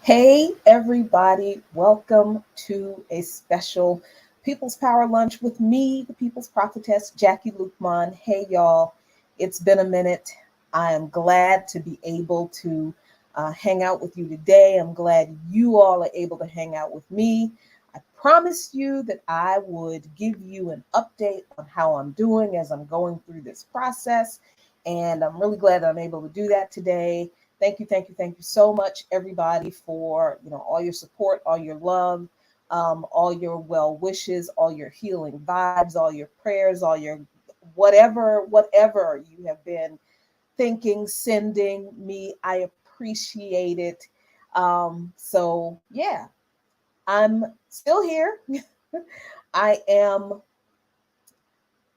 Hey, everybody, welcome to a special People's Power Lunch with me, the People's Prophetess, Jackie Lukman. Hey, y'all, it's been a minute. I am glad to be able to hang out with you today. I'm glad you all are able to hang out with me. I promised you that I would give you an update on how I'm doing as I'm going through this process, and I'm really glad that I'm able to do that today. Thank you so much, everybody, for all your support, all your love, all your well wishes, all your healing vibes, all your prayers, all your whatever you have been thinking, sending me. I appreciate it. So yeah, I'm still here. I am.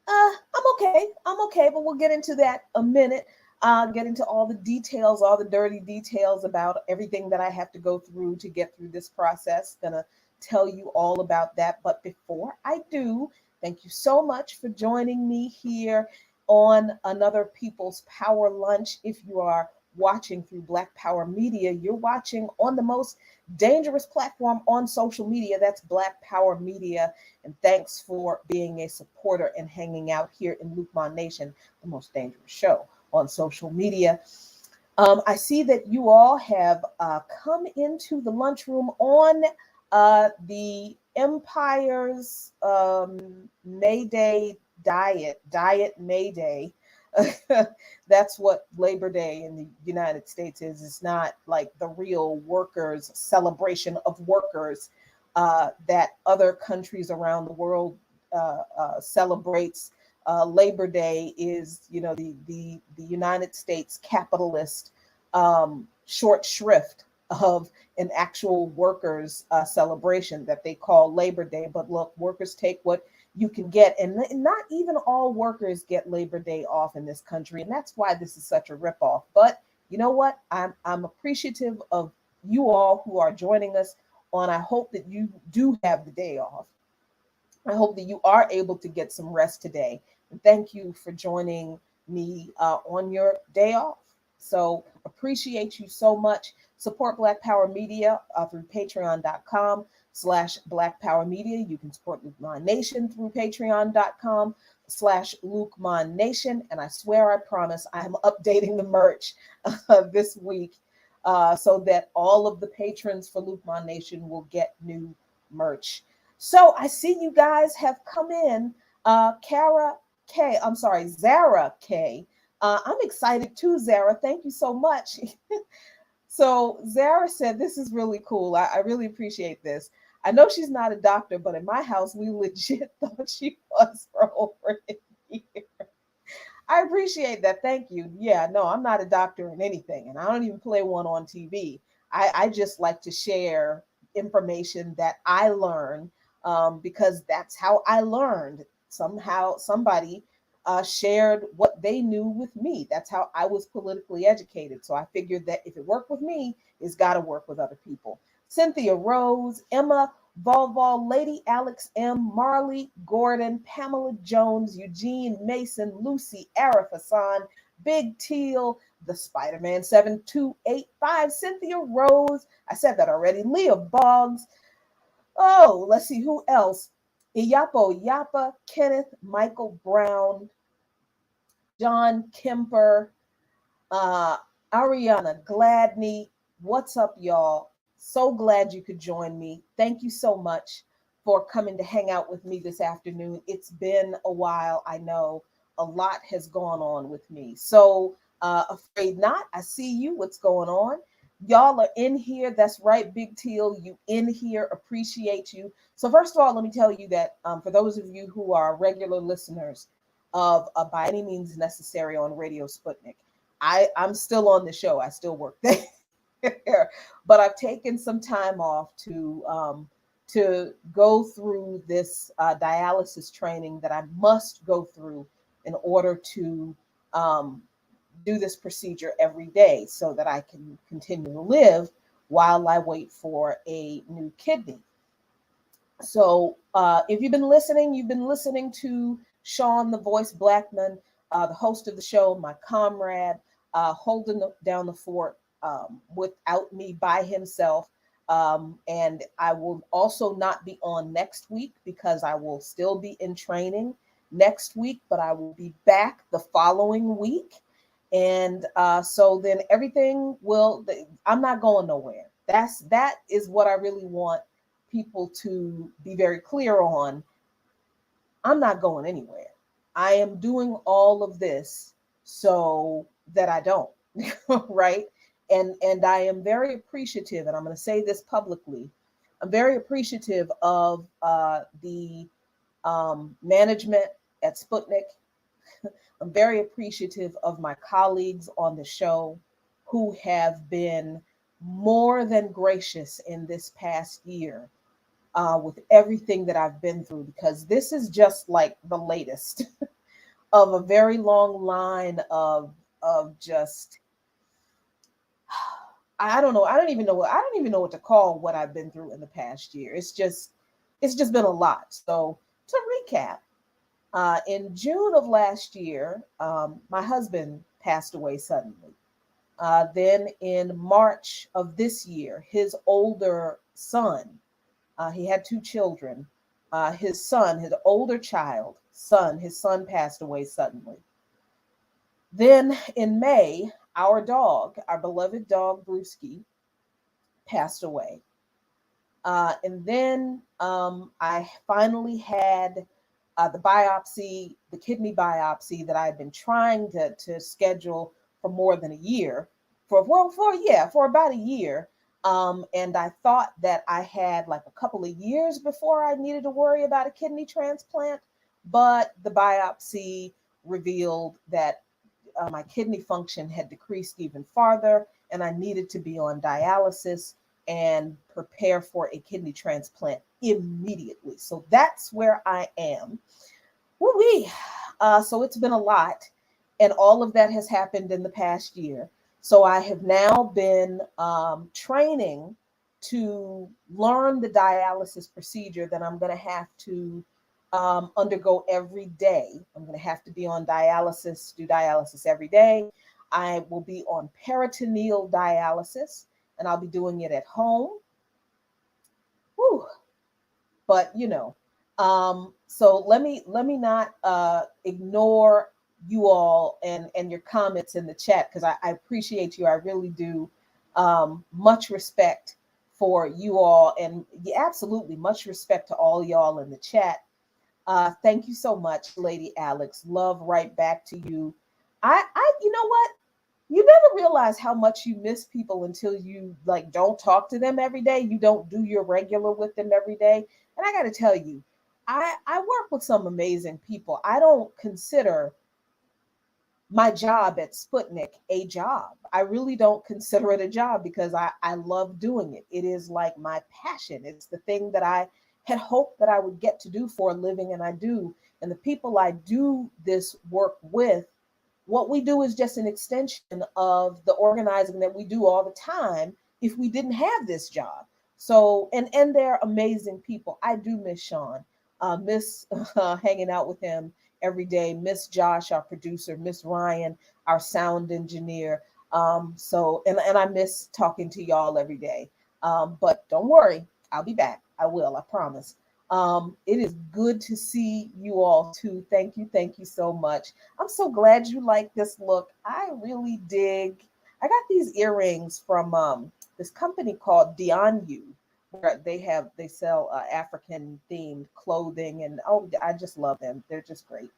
I'm okay, but we'll get into that a minute. Get into all the details, all the dirty details about everything that I have to go through to get through this process. Gonna tell you all about that. But before I do, thank you so much for joining me here on another People's Power Lunch. If you are watching through Black Power Media, you're watching on the most dangerous platform on social media. That's Black Power Media. And thanks for being a supporter and hanging out here in Lukman Nation, the most dangerous show on social media. I see that you all have come into the lunchroom on the Empire's May Day Diet May Day. That's what Labor Day in the United States is. It's not like the real workers' celebration of workers that other countries around the world celebrates. Labor Day is, the United States capitalist short shrift of an actual workers' celebration that they call Labor Day. But look, workers take what you can get, and not even all workers get Labor Day off in this country, and that's why this is such a ripoff. But you know what? I'm appreciative of you all who are joining us on. I hope that you do have the day off. I hope that you are able to get some rest today. And thank you for joining me on your day off. So appreciate you so much. Support Black Power Media through patreon.com/Black Power Media. You can support Lukman Nation through patreon.com/Lukman Nation. And I swear, I promise, I am updating the merch this week so that all of the patrons for Lukman Nation will get new merch. So I see you guys have come in. Zara K. I'm excited too, Zara. Thank you so much. So Zara said, this is really cool. I really appreciate this. I know she's not a doctor, but in my house, we legit thought she was for over a year. I appreciate that. Thank you. Yeah, no, I'm not a doctor in anything, and I don't even play one on TV. I just like to share information that I learn because that's how I learned. Somehow, somebody shared what they knew with me. That's how I was politically educated. So I figured that if it worked with me, it's got to work with other people. Cynthia Rose, Emma Volval, Lady Alex M, Marley Gordon, Pamela Jones, Eugene Mason, Lucy, Arif Hassan, Big Teal, the Spider-Man 7285, Cynthia Rose. I said that already. Leah Boggs. Oh, let's see who else. Iyapo Yapa, Kenneth, Michael Brown, John Kemper, uh, Ariana Gladney. What's up, y'all? So glad you could join me. Thank you so much for coming to hang out with me this afternoon. It's been a while. I know a lot has gone on with me. So, afraid not. I see you. What's going on? Y'all are in here. That's right, Big Teal. You in here. Appreciate you. So, first of all, let me tell you that for those of you who are regular listeners of By Any Means Necessary on Radio Sputnik, I'm still on the show. I still work there, but I've taken some time off to go through this dialysis training that I must go through in order to do this procedure every day so that I can continue to live while I wait for a new kidney. So if you've been listening to Sean, the voice Blackman, the host of the show, my comrade, holding down the fort without me by himself. And I will also not be on next week because I will still be in training next week, but I will be back the following week. And so then everything will, I'm not going nowhere. That is what I really want people to be very clear on. I'm not going anywhere. I am doing all of this so that I don't, right? And I am very appreciative, and I'm going to say this publicly. I'm very appreciative of the management at Sputnik. I'm very appreciative of my colleagues on the show who have been more than gracious in this past year with everything that I've been through, because this is just like the latest of a very long line of just I don't know. I don't even know what to call what I've been through in the past year. It's just been a lot. So to recap, in June of last year, my husband passed away suddenly. Then in March of this year, his older son, he had two children. His son, his older his son passed away suddenly. Then in May, our beloved dog, Brewski, passed away. And then I finally had the kidney biopsy that I had been trying to schedule for more than a year, for about a year. And I thought that I had like a couple of years before I needed to worry about a kidney transplant, but the biopsy revealed that my kidney function had decreased even farther, and I needed to be on dialysis and prepare for a kidney transplant immediately. So that's where I am. Woo-wee. So it's been a lot, and all of that has happened in the past year. So I have now been training to learn the dialysis procedure that I'm going to have to undergo every day. I'm going to have to be on dialysis, do dialysis every day. I will be on peritoneal dialysis, and I'll be doing it at home. Whew. But so let me not ignore you all and your comments in the chat, because I appreciate you. I really do. Much respect for you all, and absolutely much respect to all y'all in the chat. Thank you so much, Lady Alex. Love right back to you. You know what? You never realize how much you miss people until you don't talk to them every day. You don't do your regular with them every day. And I got to tell you, I work with some amazing people. I don't consider my job at Sputnik a job. I really don't consider it a job because I love doing it. It is like my passion. It's the thing that I had hoped that I would get to do for a living, and I do. And the people I do this work with, what we do is just an extension of the organizing that we do all the time if we didn't have this job. So, and they're amazing people. I do miss Sean, miss hanging out with him every day, miss Josh, our producer, miss Ryan, our sound engineer. So, and I miss talking to y'all every day. But don't worry, I'll be back. I will, I promise. It is good to see you all too. Thank you so much. I'm so glad you like this look. I really dig. I got these earrings from this company called Dion You, where they sell African themed clothing, and oh, I just love them. They're just great.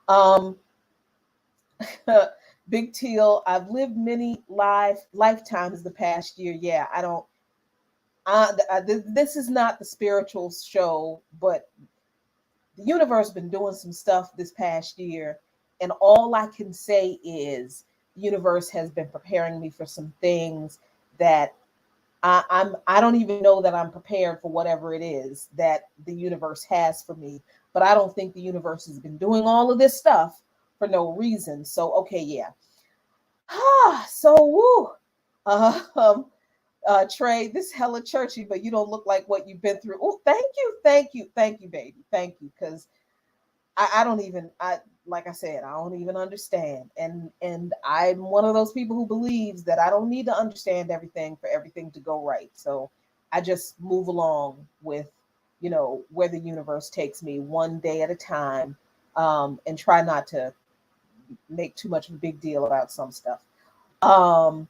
Um, Big Teal, I've lived many lifetimes the past year. Yeah, I don't. This is not the spiritual show, but the universe been doing some stuff this past year, and all I can say is the universe has been preparing me for some things that I don't even know that I'm prepared for whatever it is that the universe has for me. But I don't think the universe has been doing all of this stuff for no reason. So okay, yeah. So woo. Um, Trey, this hella churchy, but you don't look like what you've been through. Oh, thank you, baby, thank you, because I don't even like I said, I don't even understand, and I'm one of those people who believes that I don't need to understand everything for everything to go right. So I just move along with where the universe takes me one day at a time, and try not to make too much of a big deal about some stuff. Um,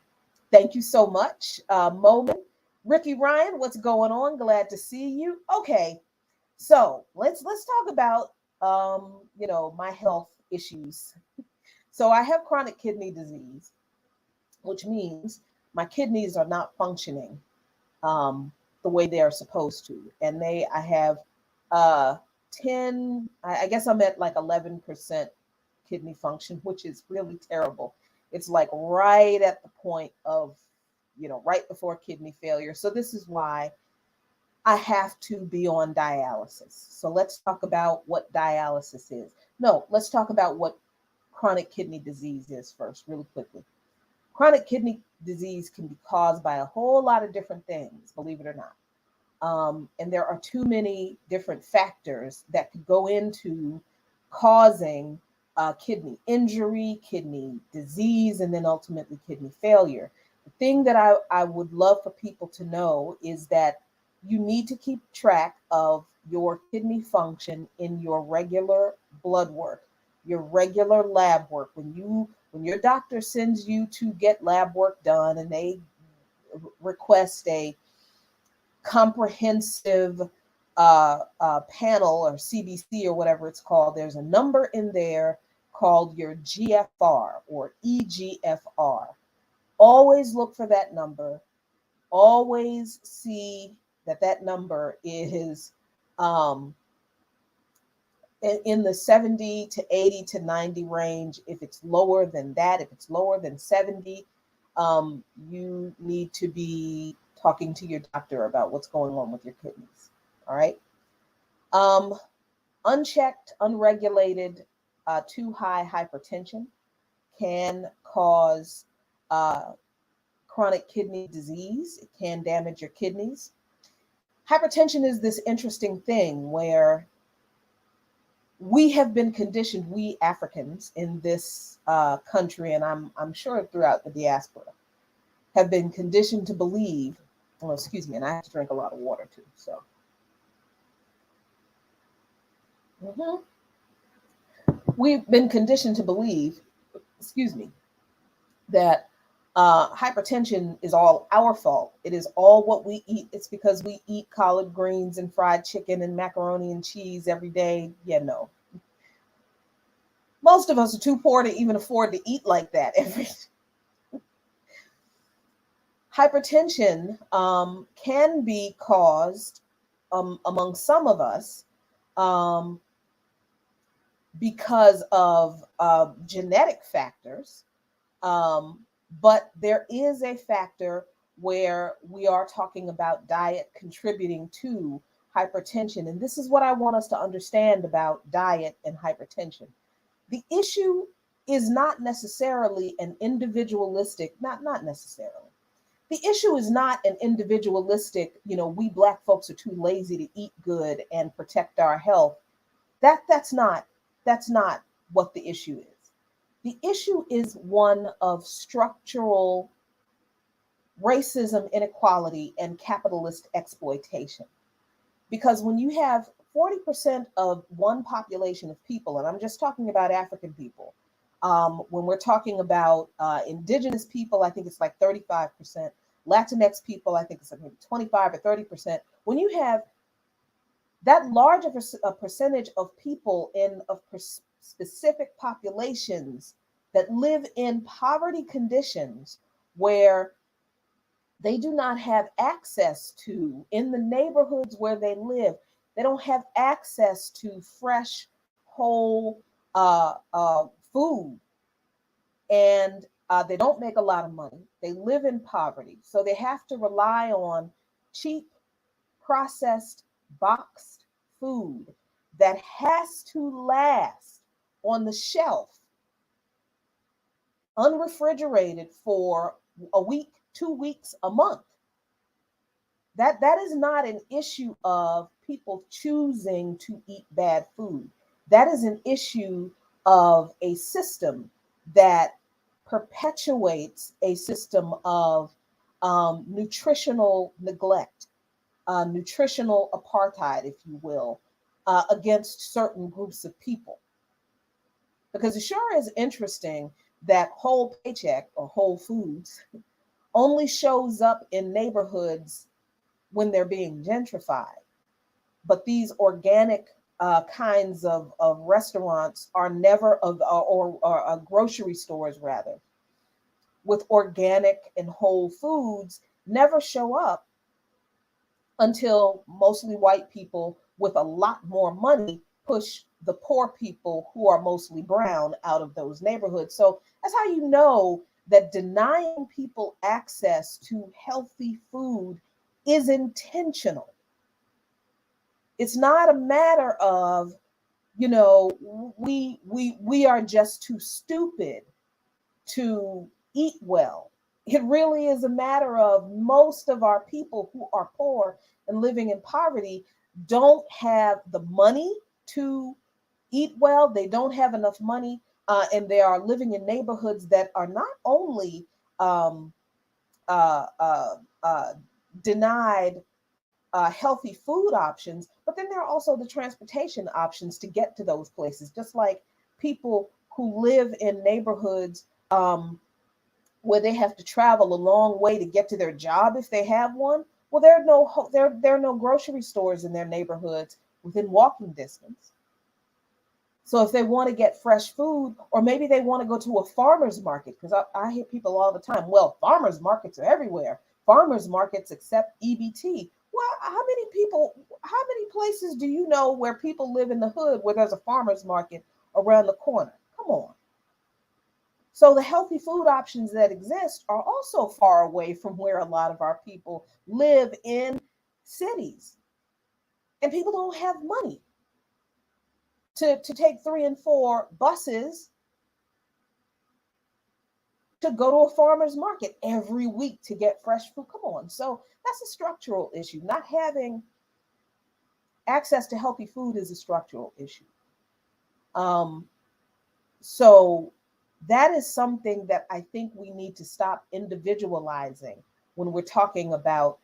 Thank you so much, Moment. Ricky Ryan, what's going on? Glad to see you. Okay, so let's talk about my health issues. So I have chronic kidney disease, which means my kidneys are not functioning the way they are supposed to, and I have uh 10. I guess I'm at like 11% kidney function, which is really terrible. It's like right at the point of right before kidney failure. So this is why I have to be on dialysis. So let's talk about what dialysis is. No, let's talk about what chronic kidney disease is first, really quickly. Chronic kidney disease can be caused by a whole lot of different things, believe it or not. And there are too many different factors that could go into causing kidney injury, kidney disease, and then ultimately kidney failure. The thing that I would love for people to know is that you need to keep track of your kidney function in your regular blood work, your regular lab work. When your doctor sends you to get lab work done and they request a comprehensive panel or CBC or whatever it's called, there's a number in there called your GFR or EGFR. Always look for that number. Always see that number is in the 70 to 80 to 90 range. If it's lower than that, if it's lower than 70, you need to be talking to your doctor about what's going on with your kidneys. All right. Unchecked, unregulated, too high hypertension can cause chronic kidney disease. It can damage your kidneys. Hypertension is this interesting thing where we have been conditioned, we Africans in this country, and I'm sure throughout the diaspora, have been conditioned to believe, oh, excuse me, and I have to drink a lot of water too. So, we've been conditioned to believe, excuse me, that hypertension is all our fault. It is all what we eat. It's because we eat collard greens and fried chicken and macaroni and cheese every day. Yeah, no. Most of us are too poor to even afford to eat like that every day. Hypertension can be caused among some of us um, because of genetic factors. But there is a factor where we are talking about diet contributing to hypertension. And this is what I want us to understand about diet and hypertension. The issue is not necessarily an individualistic, not necessarily. The issue is not an individualistic, we Black folks are too lazy to eat good and protect our health. That's not what the issue is. The issue is one of structural racism, inequality, and capitalist exploitation. Because when you have 40% of one population of people, and I'm just talking about African people, when we're talking about indigenous people, I think it's like 35%. Latinx people, I think it's like maybe 25 or 30%. When you have that large of a percentage of people in specific populations that live in poverty conditions where they do not have access to, in the neighborhoods where they live, they don't have access to fresh, whole food. And they don't make a lot of money. They live in poverty. So they have to rely on cheap, processed, boxed food that has to last on the shelf, unrefrigerated, for a week, 2 weeks, a month. That is not an issue of people choosing to eat bad food. That is an issue of a system that perpetuates a system of nutritional neglect, nutritional apartheid, if you will, against certain groups of people. Because it sure is interesting that Whole Paycheck or Whole Foods only shows up in neighborhoods when they're being gentrified. But these organic kinds of restaurants are never, or grocery stores rather, with organic and whole foods never show up until mostly white people with a lot more money push the poor people who are mostly brown out of those neighborhoods. So that's how you know that denying people access to healthy food is intentional. It's not a matter of, we are just too stupid to eat well. It really is a matter of most of our people who are poor and living in poverty don't have the money to eat well. They don't have enough money, and they are living in neighborhoods that are not only um, uh, uh, uh, denied healthy food options, but then there are also the transportation options to get to those places, just like people who live in neighborhoods where they have to travel a long way to get to their job if they have one. Well, there are no grocery stores in their neighborhoods within walking distance. So if they want to get fresh food, or maybe they want to go to a farmer's market, because I hear people all the time, well, farmers markets are everywhere. Farmers markets accept EBT. Well, how many places do you know where people live in the hood where there's a farmer's market around the corner? Come on. So the healthy food options that exist are also far away from where a lot of our people live in cities. And people don't have money to take 3 and 4 buses to go to a farmer's market every week to get fresh food. Come on. So that's a structural issue. Not having access to healthy food is a structural issue. Um, so that is something that I think we need to stop individualizing when we're talking about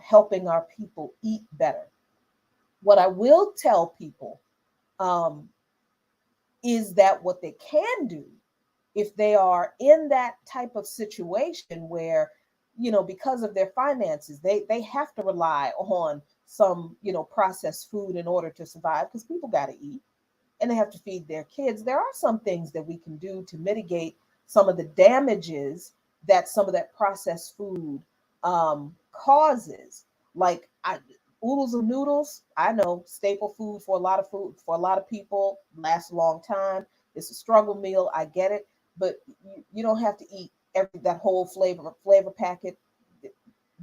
helping our people eat better. What I will tell people um, is that what they can do if they are in that type of situation where, because of their finances, they have to rely on some, processed food in order to survive, because people got to eat and they have to feed their kids. There are some things that we can do to mitigate some of the damages that some of that processed food causes. Like oodles of noodles, I know, staple food for a lot of people, lasts a long time. It's a struggle meal. I get it, but you don't have to eat that whole flavor packet.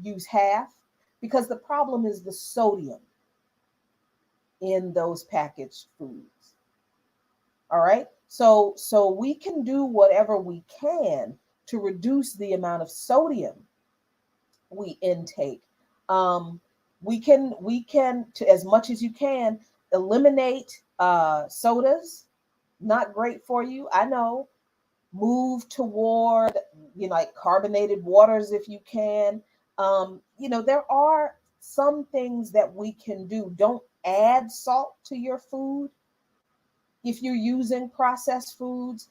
Use half, because the problem is the sodium in those packaged foods. All right. So we can do whatever we can to reduce the amount of sodium we intake. We can, to as much as you can, eliminate sodas. Not great for you, I know. Move toward, like carbonated waters if you can. There are some things that we can do. Don't add salt to your food if you're using processed foods,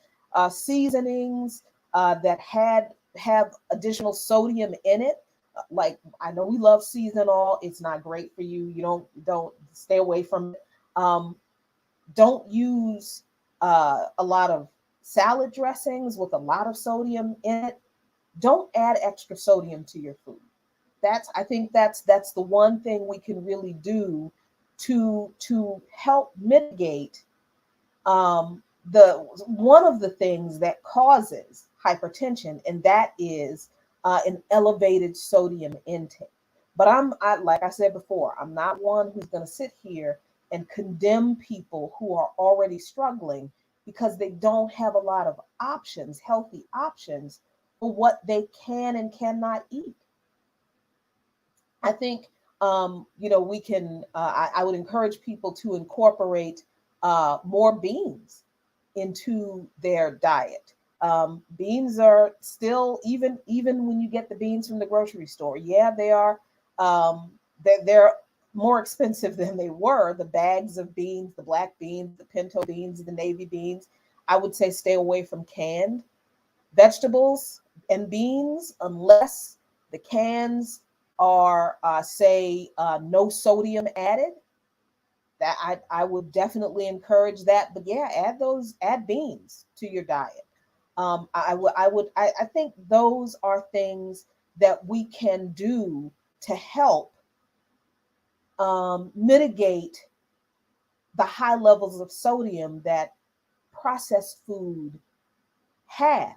seasonings that have additional sodium in it. Like, I know we love seasonal. It's not great for you. You don't stay away from it. Don't use a lot of salad dressings with a lot of sodium in it. Don't add extra sodium to your food. I think that's the one thing we can really do to help mitigate the one of the things that causes hypertension, and that is an elevated sodium intake. But like I said before, I'm not one who's going to sit here and condemn people who are already struggling because they don't have a lot of options, healthy options for what they can and cannot eat. I think we can. I would encourage people to incorporate more beans into their diet. Beans are still, even when you get the beans from the grocery store, yeah, they are. They're more expensive than they were. The bags of beans, the black beans, the pinto beans, the navy beans. I would say stay away from canned vegetables and beans unless the cans are, say, no sodium added. That I would definitely encourage that. But yeah, add beans to your diet. I think those are things that we can do to help mitigate the high levels of sodium that processed food has,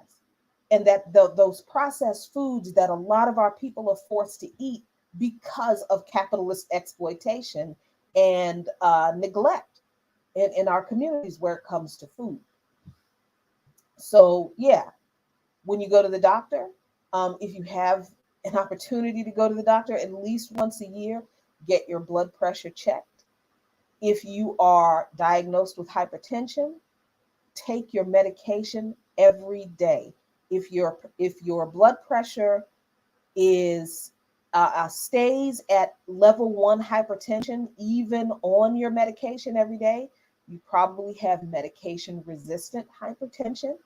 and that those processed foods that a lot of our people are forced to eat because of capitalist exploitation and neglect in our communities where it comes to food. So yeah, when you go to the doctor, if you have an opportunity to go to the doctor at least once a year, get your blood pressure checked. If you are diagnosed with hypertension, take your medication every day. If your blood pressure is stays at level 1 hypertension, even on your medication every day, you probably have medication resistant hypertension.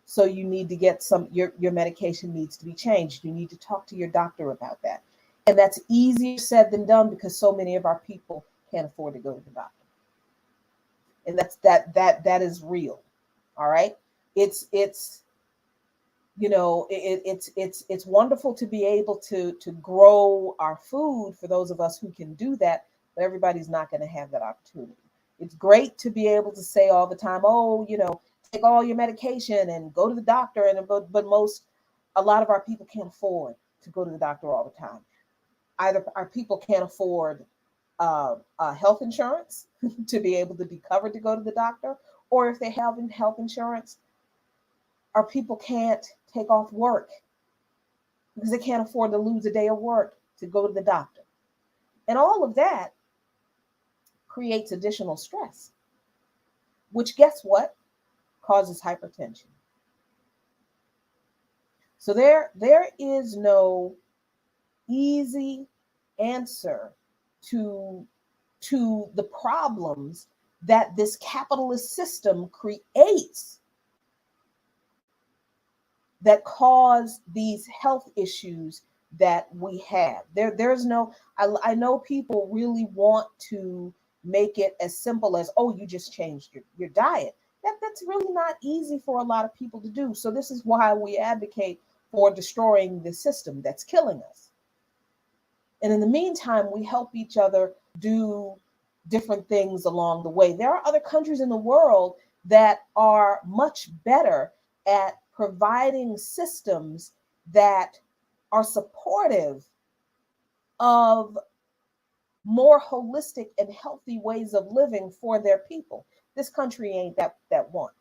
So you need to get your medication needs to be changed. You need to talk to your doctor about that. And that's easier said than done because so many of our people can't afford to go to the doctor. And that is real. All right. It's it's wonderful to be able to grow our food for those of us who can do that, but everybody's not going to have that opportunity. It's great to be able to say all the time, oh, take all your medication and go to the doctor, but a lot of our people can't afford to go to the doctor all the time. Either our people can't afford health insurance to be able to be covered to go to the doctor, or if they have health insurance, our people can't take off work because they can't afford to lose a day of work to go to the doctor. And all of that creates additional stress, which, guess what, causes hypertension. So there is no easy answer to the problems that this capitalist system creates that cause these health issues that we have. There's no, I know people really want to make it as simple as, oh, you just changed your diet. That's really not easy for a lot of people to do. So this is why we advocate for destroying the system that's killing us. And in the meantime, we help each other do different things along the way. There are other countries in the world that are much better at providing systems that are supportive of more holistic and healthy ways of living for their people. This country ain't that one.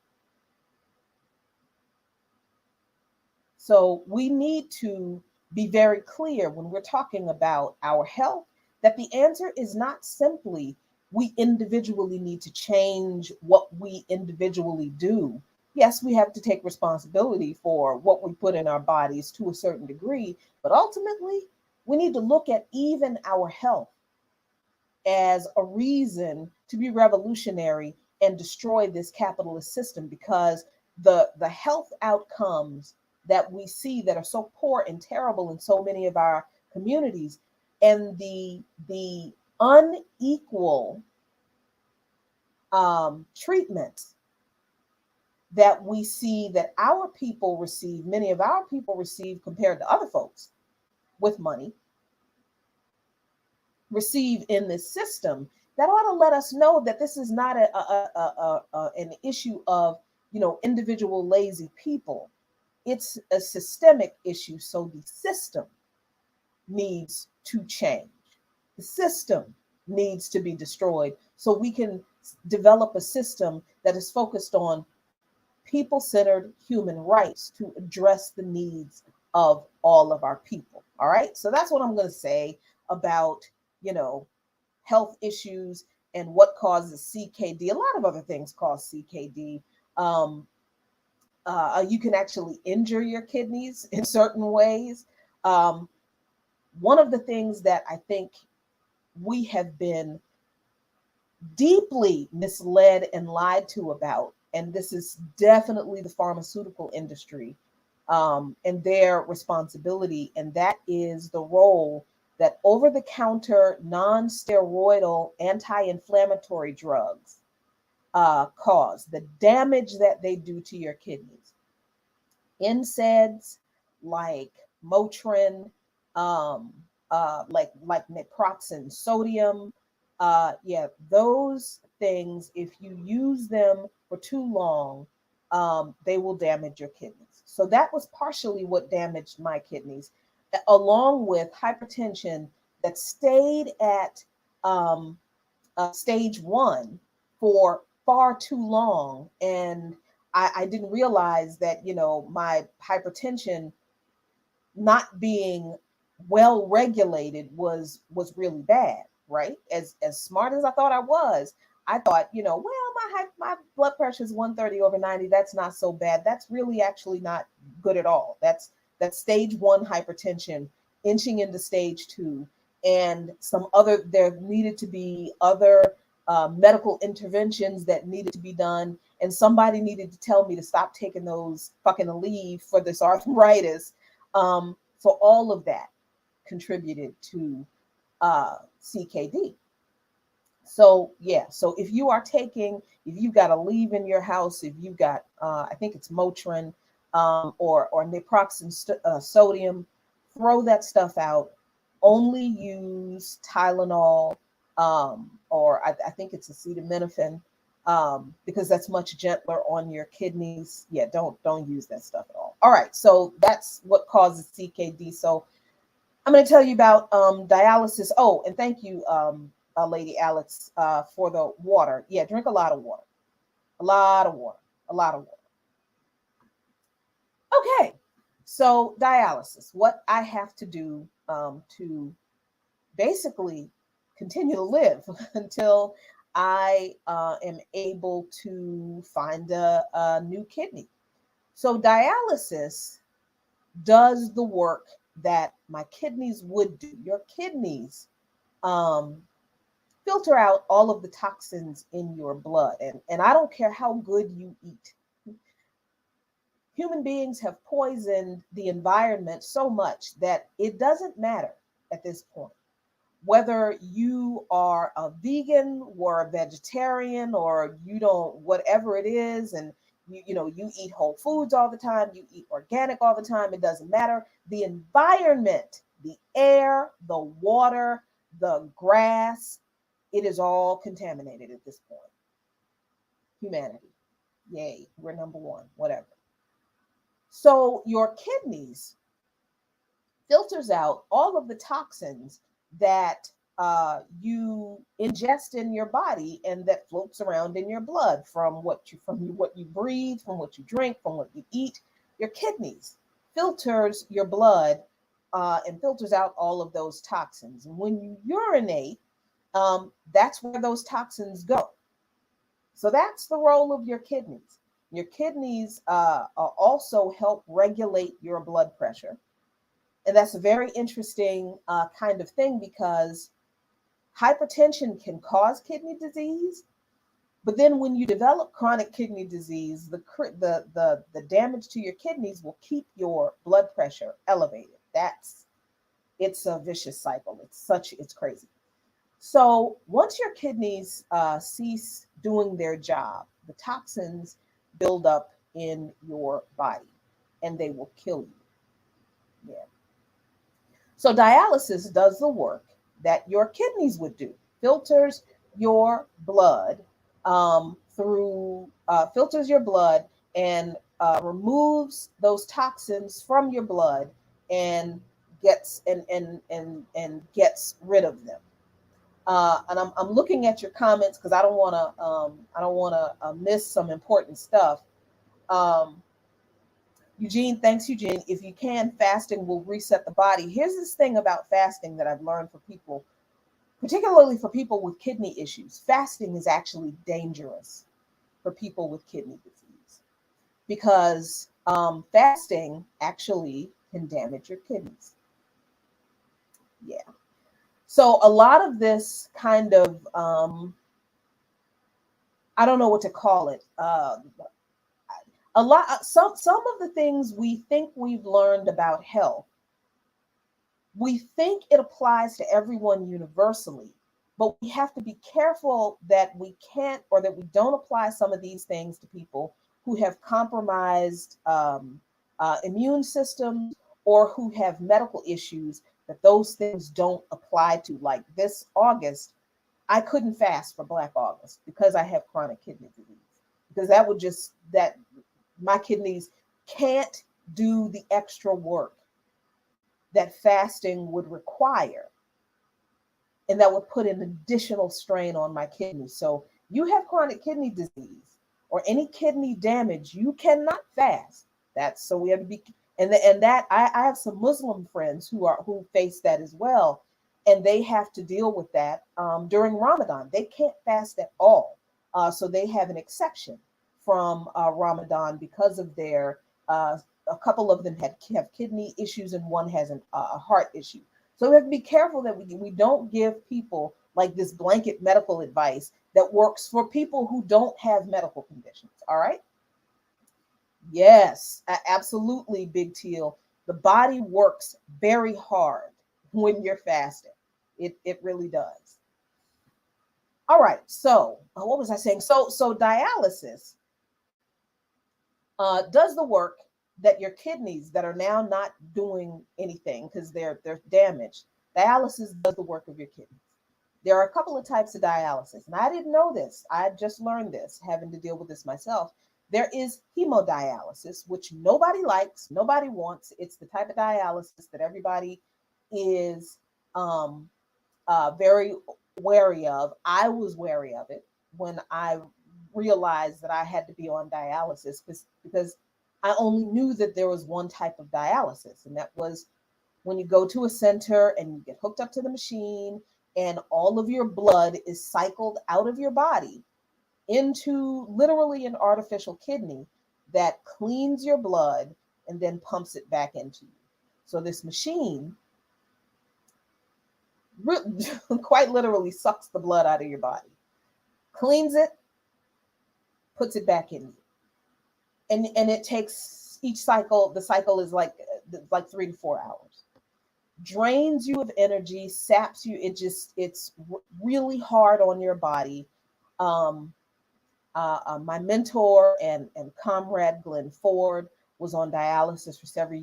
So we need to be very clear when we're talking about our health that the answer is not simply we individually need to change what we individually do. Yes, we have to take responsibility for what we put in our bodies to a certain degree, but ultimately, we need to look at even our health as a reason to be revolutionary and destroy this capitalist system, because the health outcomes that we see that are so poor and terrible in so many of our communities, and the unequal treatment that we see that our people receive, many of our people receive compared to other folks with money, receive in this system, that ought to let us know that this is not an issue of, individual lazy people. It's a systemic issue. So the system needs to change. The system needs to be destroyed so we can develop a system that is focused on people-centered human rights to address the needs of all of our people. All right. So that's what I'm going to say about, health issues and what causes CKD. A lot of other things cause CKD. Um, you can actually injure your kidneys in certain ways. Um, One of the things that I think we have been deeply misled and lied to about, and this is definitely the pharmaceutical industry and their responsibility, and that is the role that over the counter non steroidal anti inflammatory drugs cause, the damage that they do to your kidneys. NSAIDs like Motrin, like naproxen sodium, yeah, those things, if you use them for too long, they will damage your kidneys. So that was partially what damaged my kidneys, along with hypertension that stayed at stage one for far too long. And I didn't realize that, my hypertension not being well regulated was really bad, right? As smart as I thought I was, I thought, well, my blood pressure is 130 over 90. That's not so bad. That's really actually not good at all. That's stage one hypertension inching into stage two, and there needed to be other medical interventions that needed to be done, and somebody needed to tell me to stop taking those fucking Aleve for this arthritis. So all of that contributed to CKD. So yeah, so if you've got Aleve in your house, if you've got, I think it's Motrin or naproxen sodium, throw that stuff out. Only use Tylenol, or I think it's acetaminophen, because that's much gentler on your kidneys. Yeah, don't use that stuff at all. All right, so that's what causes CKD. So I'm going to tell you about dialysis. Oh, and thank you, Lady Alex, for the water. Yeah, drink a lot of water. A lot of water. A lot of water. Okay, so dialysis. What I have to do to basically continue to live until I am able to find a new kidney. So dialysis does the work that my kidneys would do. Your kidneys um, filter out all of the toxins in your blood. And I don't care how good you eat. Human beings have poisoned the environment so much that it doesn't matter at this point whether you are a vegan or a vegetarian, or you don't, whatever it is, and you eat whole foods all the time, you eat organic all the time, it doesn't matter. The environment, the air, the water, the grass, it is all contaminated at this point. Humanity, yay, we're number one, whatever. So your kidneys filters out all of the toxins that you ingest in your body and that floats around in your blood from what you breathe, from what you drink, from what you eat. Your kidneys filters your blood and filters out all of those toxins. And when you urinate, that's where those toxins go. So that's the role of your kidneys. Your kidneys also help regulate your blood pressure. And that's a very interesting kind of thing because hypertension can cause kidney disease. But then when you develop chronic kidney disease, the damage to your kidneys will keep your blood pressure elevated. It's a vicious cycle. It's crazy. So once your kidneys cease doing their job, the toxins build up in your body and they will kill you. Yeah. So dialysis does the work that your kidneys would do. Filters your blood through filters your blood and removes those toxins from your blood and gets rid of them. And I'm looking at your comments because I don't want to miss some important stuff. Um, Eugene, thanks, Eugene. If you can, fasting will reset the body. Here's this thing about fasting that I've learned for people, particularly for people with kidney issues. Fasting is actually dangerous for people with kidney disease because fasting actually can damage your kidneys. Yeah. So a lot of this kind of, I don't know what to call it. Some of the things we think we've learned about health, we think it applies to everyone universally, but we have to be careful that we can't or that we don't apply some of these things to people who have compromised immune systems or who have medical issues that those things don't apply to. Like this August, I couldn't fast for Black August because I have chronic kidney disease. Because that my kidneys can't do the extra work that fasting would require. And that would put an additional strain on my kidneys. So you have chronic kidney disease or any kidney damage, you cannot fast. That's so we have to be and that I have some Muslim friends who face that as well. And they have to deal with that during Ramadan. They can't fast at all. So they have an exception from Ramadan because of their, a couple of them have kidney issues and one has a heart issue. So we have to be careful that we don't give people like this blanket medical advice that works for people who don't have medical conditions. All right. Yes, absolutely, Big Teal. The body works very hard when you're fasting. It really does. All right. So what was I saying? So dialysis does the work that your kidneys that are now not doing anything because they're damaged. Dialysis does the work of your kidneys. There are a couple of types of dialysis, and I didn't know this. I just learned this, having to deal with this myself. There is hemodialysis, which nobody likes, nobody wants. It's the type of dialysis that everybody is very wary of. I was wary of it when I realized that I had to be on dialysis because I only knew that there was one type of dialysis, and that was when you go to a center and you get hooked up to the machine and all of your blood is cycled out of your body into literally an artificial kidney that cleans your blood and then pumps it back into you. So this machine quite literally sucks the blood out of your body, cleans it, puts it back in you. And it takes each cycle, the cycle is like 3 to 4 hours. Drains you of energy, saps you. It's really hard on your body. My mentor and comrade Glenn Ford was on dialysis for several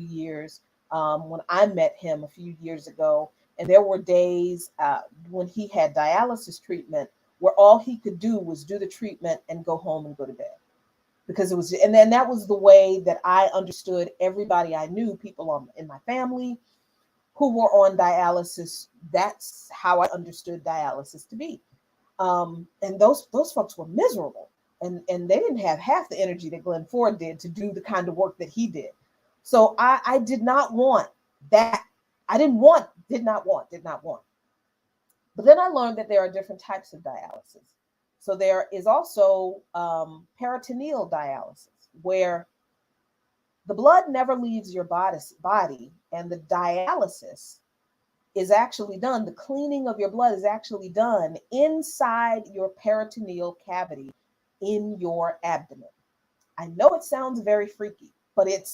years. When I met him a few years ago, and there were days when he had dialysis treatment where all he could do was do the treatment and go home and go to bed. Because it was, and then that was the way that I understood everybody I knew, people in my family who were on dialysis. That's how I understood dialysis to be. And those folks were miserable, and they didn't have half the energy that Glenn Ford did to do the kind of work that he did. So I did not want that. I did not want. But then I learned that there are different types of dialysis. So there is also peritoneal dialysis, where the blood never leaves your body, and the dialysis is actually done. The cleaning of your blood is actually done inside your peritoneal cavity in your abdomen. I know it sounds very freaky, but it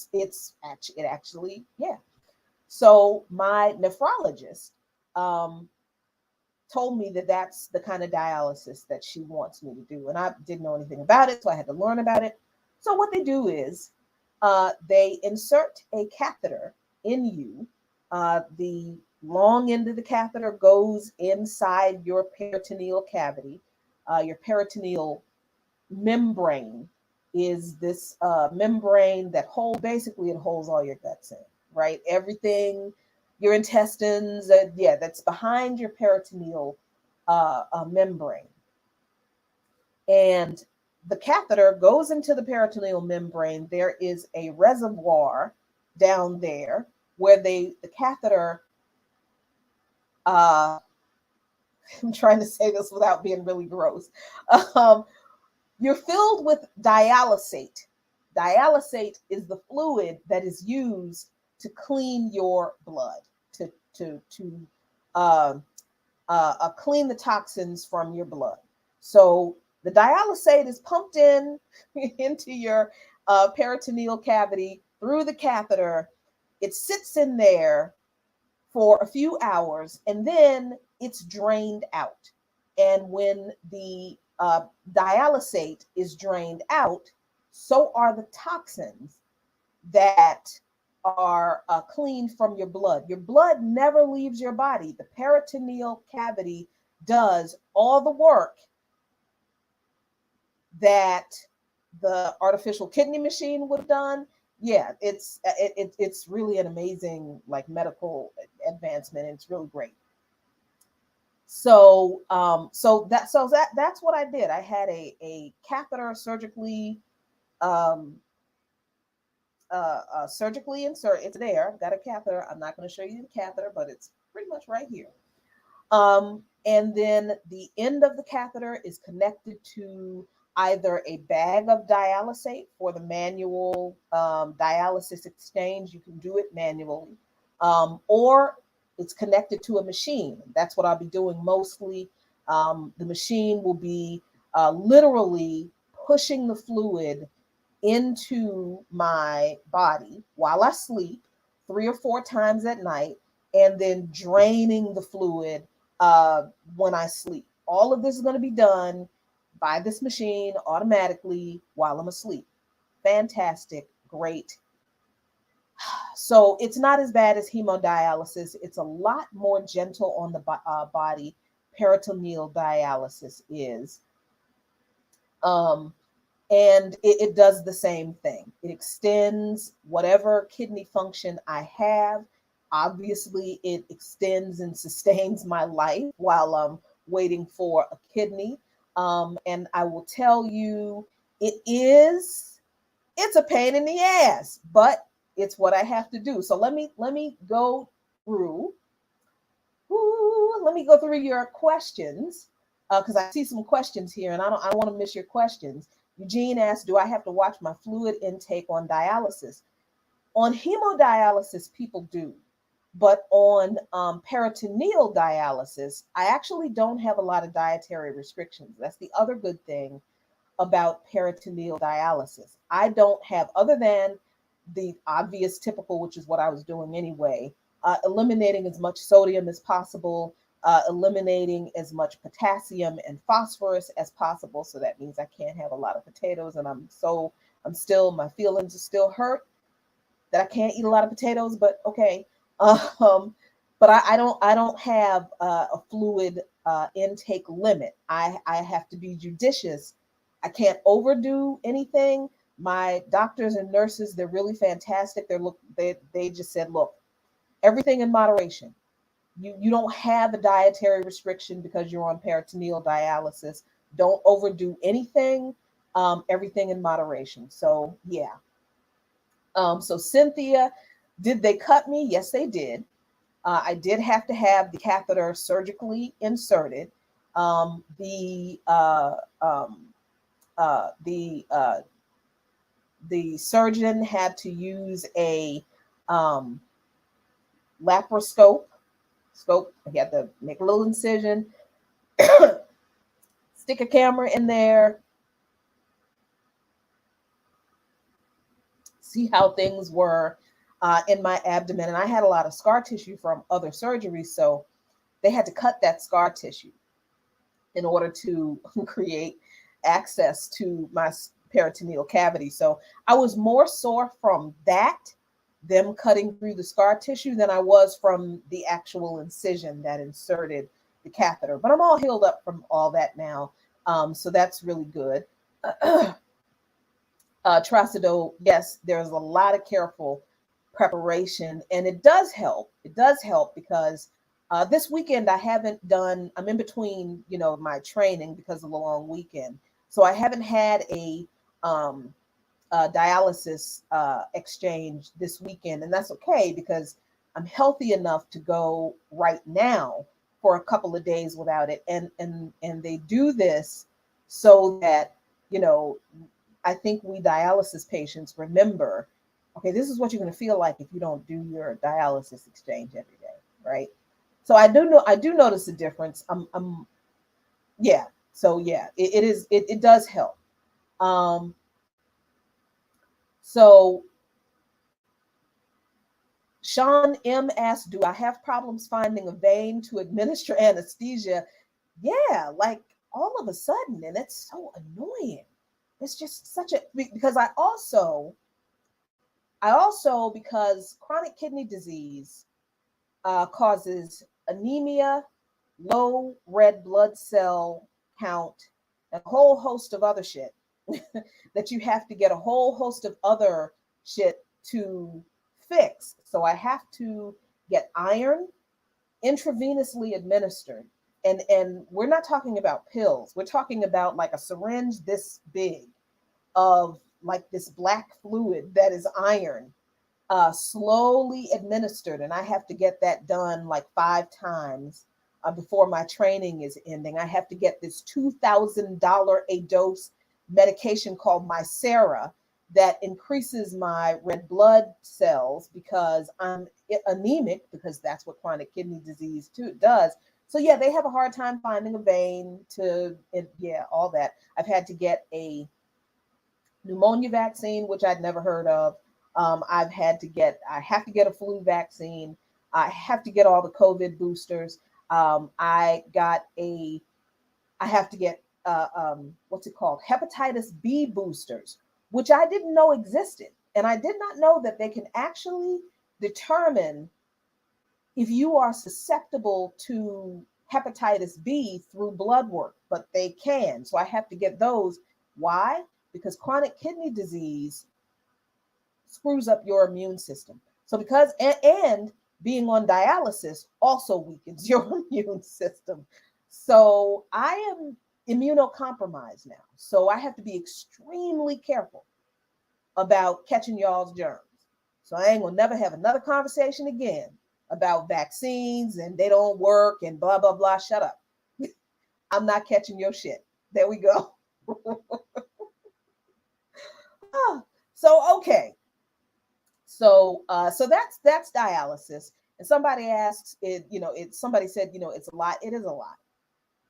actually, yeah. So my nephrologist um, told me that that's the kind of dialysis that she wants me to do, and I didn't know anything about it, so I had to learn about it. So what they do is they insert a catheter in you. The long end of the catheter goes inside your peritoneal cavity. Your peritoneal membrane is this membrane that basically it holds all your guts in, right? Everything, your intestines, yeah, that's behind your peritoneal membrane. And the catheter goes into the peritoneal membrane. There is a reservoir down there where the catheter, uh, I'm trying to say this without being really gross. Um, you're filled with dialysate. Dialysate is the fluid that is used to clean your blood, to uh, clean the toxins from your blood. So the dialysate is pumped in into your peritoneal cavity through the catheter. It sits in there for a few hours, and then it's drained out. And when the dialysate is drained out, so are the toxins that are cleaned from your blood. Your blood never leaves your body. The peritoneal cavity does all the work that the artificial kidney machine would have done. Yeah, it's really an amazing like medical advancement. And it's really great. That's what I did. I had a catheter um, surgically insert. It's there. I've got a catheter. I'm not going to show you the catheter, but it's pretty much right here. And then the end of the catheter is connected to either a bag of dialysate for the manual dialysis exchange. You can do it manually, or it's connected to a machine. That's what I'll be doing mostly. The machine will be literally pushing the fluid into my body while I sleep 3 or 4 times at night, and then draining the fluid when I sleep. All of this is going to be done by this machine automatically while I'm asleep. Fantastic, great. So it's not as bad as hemodialysis. It's a lot more gentle on the body. Peritoneal dialysis is. And it does the same thing. It extends whatever kidney function I have. Obviously, it extends and sustains my life while I'm waiting for a kidney. And I will tell you, it's a pain in the ass, but it's what I have to do. So let me go through. Let me go through your questions because I see some questions here, and I don't want to miss your questions. Eugene asked, "Do I have to watch my fluid intake on dialysis?" On hemodialysis, people do, but on peritoneal dialysis, I actually don't have a lot of dietary restrictions. That's the other good thing about peritoneal dialysis. I don't have, other than the obvious typical, which is what I was doing anyway, eliminating as much sodium as possible, eliminating as much potassium and phosphorus as possible. So that means I can't have a lot of potatoes, and my feelings are still hurt that I can't eat a lot of potatoes, but okay. But I don't have a fluid intake limit. I have to be judicious. I can't overdo anything. My doctors and nurses, they're really fantastic. They just said, look, everything in moderation. You don't have a dietary restriction because you're on peritoneal dialysis. Don't overdo anything. Everything in moderation. So yeah. So Cynthia, did they cut me? Yes, they did. I did have to have the catheter surgically inserted. Um, the uh, um, the the surgeon had to use a um, laparoscope. Scope. He had to make a little incision, stick a camera in there, see how things were in my abdomen. And I had a lot of scar tissue from other surgeries, so they had to cut that scar tissue in order to create access to my peritoneal cavity. So I was more sore from that, them cutting through the scar tissue, than I was from the actual incision that inserted the catheter. But I'm all healed up from all that now. So that's really good. Trazodone, yes, there's a lot of careful preparation, and it does help. It does help because this weekend I haven't done. I'm in between, my training because of the long weekend, so I haven't had um, a dialysis exchange this weekend, and that's okay because I'm healthy enough to go right now for a couple of days without it, and they do this so that you know I think we dialysis patients remember, okay, this is what you're going to feel like if you don't do your dialysis exchange every day, right? So I do notice a difference. Yeah. So yeah, it does help. Um, so Sean M asked, do I have problems finding a vein to administer anesthesia? Yeah, like all of a sudden, and it's so annoying. It's just such a because because chronic kidney disease causes anemia, low red blood cell count, and a whole host of other shit that you have to get a whole host of other shit to fix. So I have to get iron intravenously administered. And we're not talking about pills. We're talking about like a syringe this big of like this black fluid that is iron, slowly administered. And I have to get that done like 5 times before my training is ending. I have to get this $2,000 a dose medication called Mycera that increases my red blood cells because I'm anemic, because that's what chronic kidney disease too does. So yeah, they have a hard time finding a vein yeah, all that. I've had to get a pneumonia vaccine, which I'd never heard of. I have to get a flu vaccine. I have to get all the COVID boosters. I have to get, what's it called? Hepatitis B boosters, which I didn't know existed. And I did not know that they can actually determine if you are susceptible to hepatitis B through blood work, but they can. So I have to get those. Why? Because chronic kidney disease screws up your immune system. So and being on dialysis also weakens your immune system. So I am immunocompromised now. So I have to be extremely careful about catching y'all's germs. So I ain't gonna never have another conversation again about vaccines and they don't work and blah blah blah. Shut up. I'm not catching your shit. There we go. So okay. So that's dialysis. And somebody asks it, somebody said, it's a lot. It is a lot.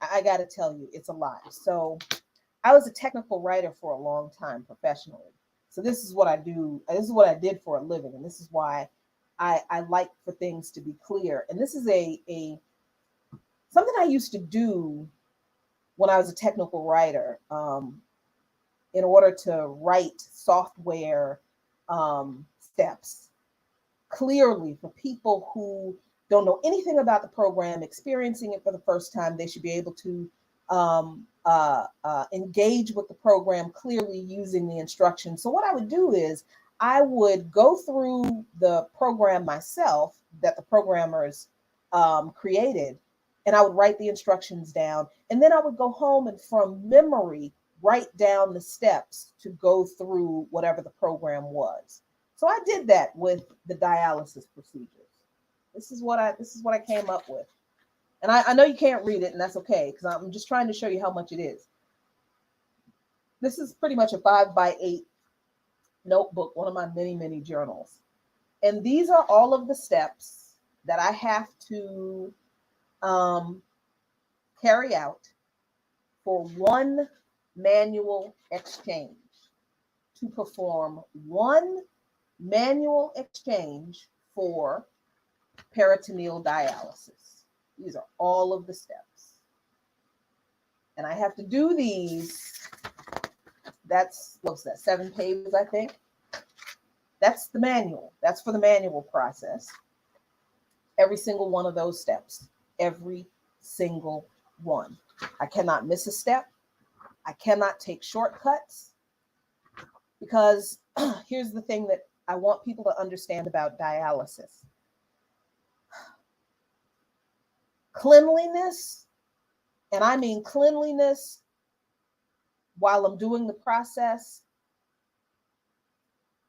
I got to tell you, it's a lot. So I was a technical writer for a long time professionally. So this is what I do. This is what I did for a living. And this is why I like for things to be clear. And this is a something I used to do when I was a technical writer, in order to write software steps clearly for people who don't know anything about the program, experiencing it for the first time. They should be able to engage with the program clearly using the instructions. So what I would do is I would go through the program myself that the programmers created, and I would write the instructions down. And then I would go home and from memory write down the steps to go through whatever the program was. So I did that with the dialysis procedures. This is what I came up with. And I know you can't read it, and that's okay, because I'm just trying to show you how much it is. This is pretty much a 5x8 notebook, one of my many, many journals. And these are all of the steps that I have to carry out for one manual exchange, to perform one manual exchange for peritoneal dialysis. These are all of the steps. And I have to do these. That's, what's that, 7 pages, I think. That's the manual. That's for the manual process. Every single one of those steps. Every single one. I cannot miss a step. I cannot take shortcuts, because here's the thing that I want people to understand about dialysis. Cleanliness, and I mean cleanliness while I'm doing the process,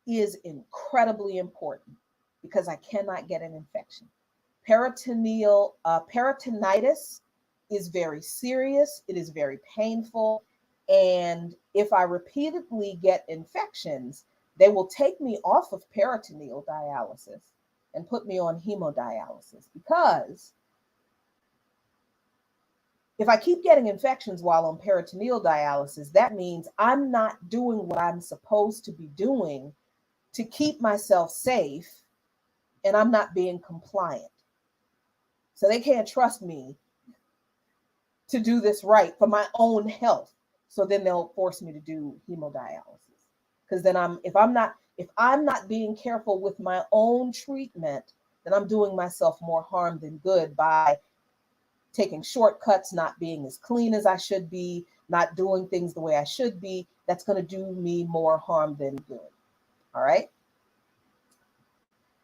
is incredibly important, because I cannot get an infection. Peritonitis is very serious. It is very painful. And if I repeatedly get infections, they will take me off of peritoneal dialysis and put me on hemodialysis, because if I keep getting infections while on peritoneal dialysis, that means I'm not doing what I'm supposed to be doing to keep myself safe, and I'm not being compliant. So they can't trust me to do this right for my own health. So then they'll force me to do hemodialysis. Because then if I'm not being careful with my own treatment, then I'm doing myself more harm than good by taking shortcuts, not being as clean as I should be, not doing things the way I should be. That's going to do me more harm than good. All right.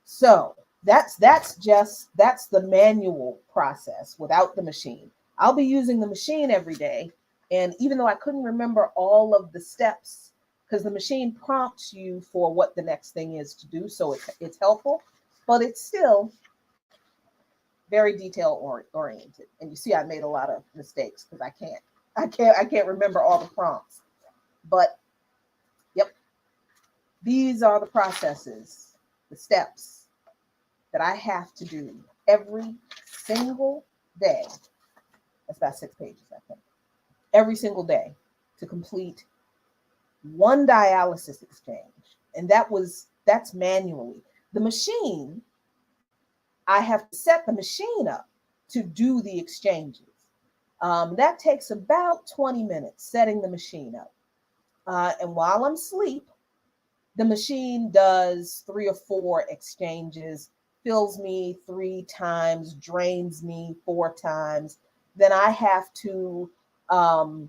So that's the manual process without the machine. I'll be using the machine every day. And even though I couldn't remember all of the steps, because the machine prompts you for what the next thing is to do, so it's helpful, but it's still very detail oriented. And you see, I made a lot of mistakes because I can't remember all the prompts. But yep, these are the processes, the steps that I have to do every single day. That's about 6 pages, I think. Every single day to complete one dialysis exchange. And that's manually. The machine, I have to set the machine up to do the exchanges. That takes about 20 minutes, setting the machine up. And while I'm asleep, the machine does 3 or 4 exchanges, fills me 3 times, drains me 4 times. Then I have to I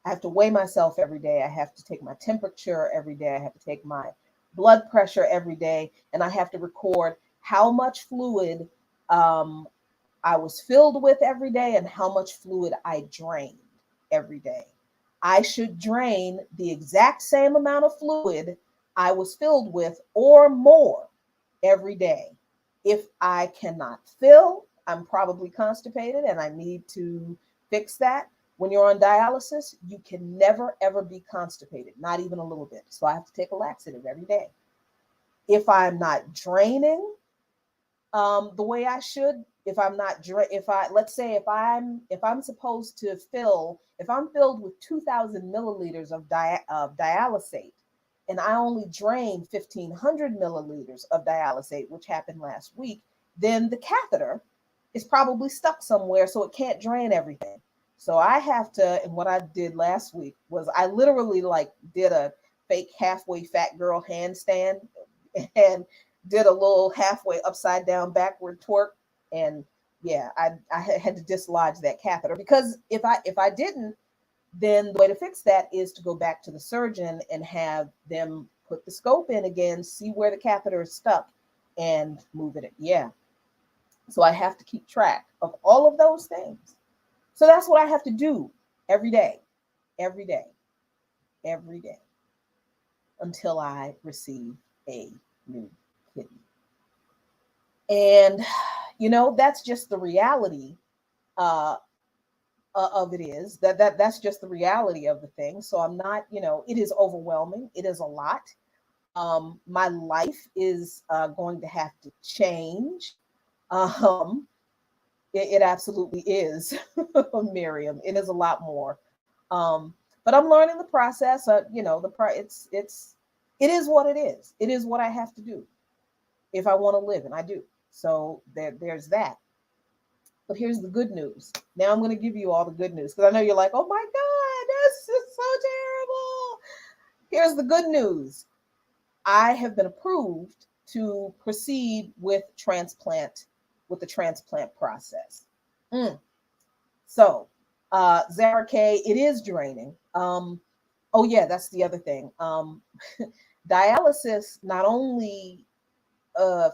have to weigh myself every day. I have to take my temperature every day. I have to take my blood pressure every day. And I have to record how much fluid I was filled with every day and how much fluid I drained every day. I should drain the exact same amount of fluid I was filled with or more every day. If I cannot fill, I'm probably constipated and I need to fix that. When you're on dialysis, you can never, ever be constipated, not even a little bit. So I have to take a laxative every day. If I'm not draining the way I should, let's say if I'm supposed to fill, if I'm filled with 2,000 milliliters of dialysate, and I only drain 1,500 milliliters of dialysate, which happened last week, then the catheter is probably stuck somewhere, so it can't drain everything. So I have to, and what I did last week was I literally did a fake halfway fat girl handstand and did a little halfway upside down backward twerk. And yeah, I had to dislodge that catheter, because if I didn't, then the way to fix that is to go back to the surgeon and have them put the scope in again, see where the catheter is stuck, and move it. Yeah. So I have to keep track of all of those things. So that's what I have to do every day, every day, every day, until I receive a new kidney. And That's just the reality uh, of it is that's just the reality of the thing. So I'm not, it is overwhelming. It is a lot. My life is going to have to change. Um, it absolutely is, Miriam. It is a lot more. But I'm learning the process. It is what it is. It is what I have to do if I want to live, and I do. So there's that. But here's the good news. Now I'm going to give you all the good news because I know you're like, oh my God, this is so terrible. Here's the good news. I have been approved to proceed with the transplant process. Mm. So, Zara K, it is draining. Oh yeah, that's the other thing. Dialysis not only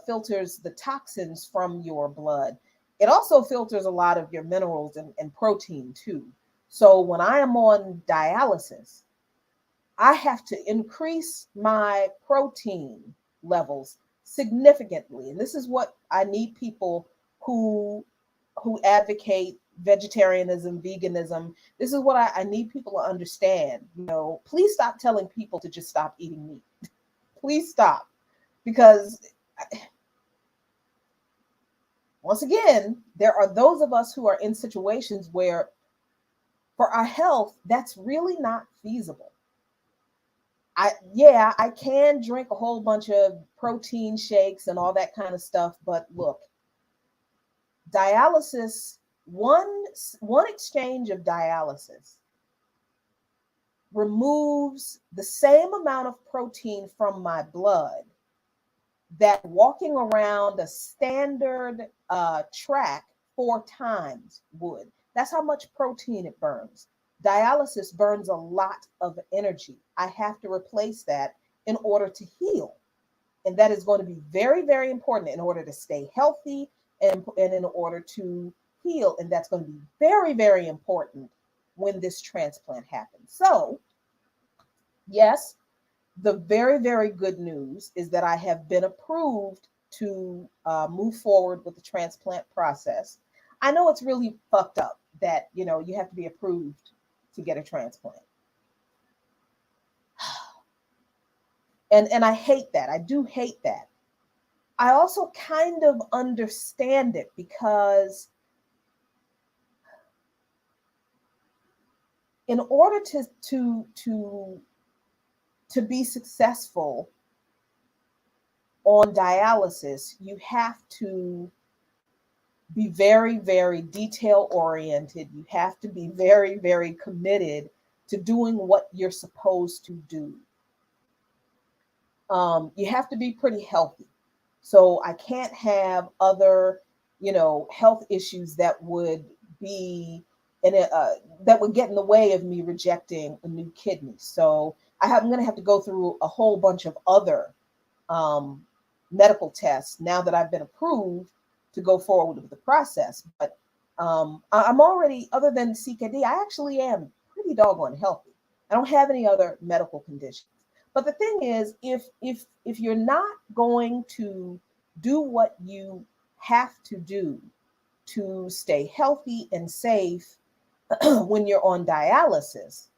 filters the toxins from your blood, it also filters a lot of your minerals and protein too. So when I am on dialysis, I have to increase my protein levels significantly. And this is what I need people who advocate vegetarianism, veganism. This is what I need people to understand. Please stop telling people to just stop eating meat. Please stop. Because once again, there are those of us who are in situations where for our health, that's really not feasible. I can drink a whole bunch of protein shakes and all that kind of stuff, but look, dialysis, one exchange of dialysis removes the same amount of protein from my blood that walking around a standard track 4 times would. That's how much protein it burns. Dialysis burns a lot of energy. I have to replace that in order to heal. And that is going to be very, very important in order to stay healthy and in order to heal. And that's going to be very, very important when this transplant happens. So, yes, the very, very good news is that I have been approved to move forward with the transplant process. I know it's really fucked up that, you have to be approved to get a transplant. And I hate that. I do hate that. I also kind of understand it because in order to be successful on dialysis, you have to be very, very detail oriented. You have to be very, very committed to doing what you're supposed to do. You have to be pretty healthy. So I can't have other, health issues that would be that would get in the way of me rejecting a new kidney. So I'm going to have to go through a whole bunch of other um, medical tests now that I've been approved to go forward with the process. But I'm already, other than CKD, I actually am pretty doggone healthy. I don't have any other medical conditions. But the thing is, if you're not going to do what you have to do to stay healthy and safe when you're on dialysis,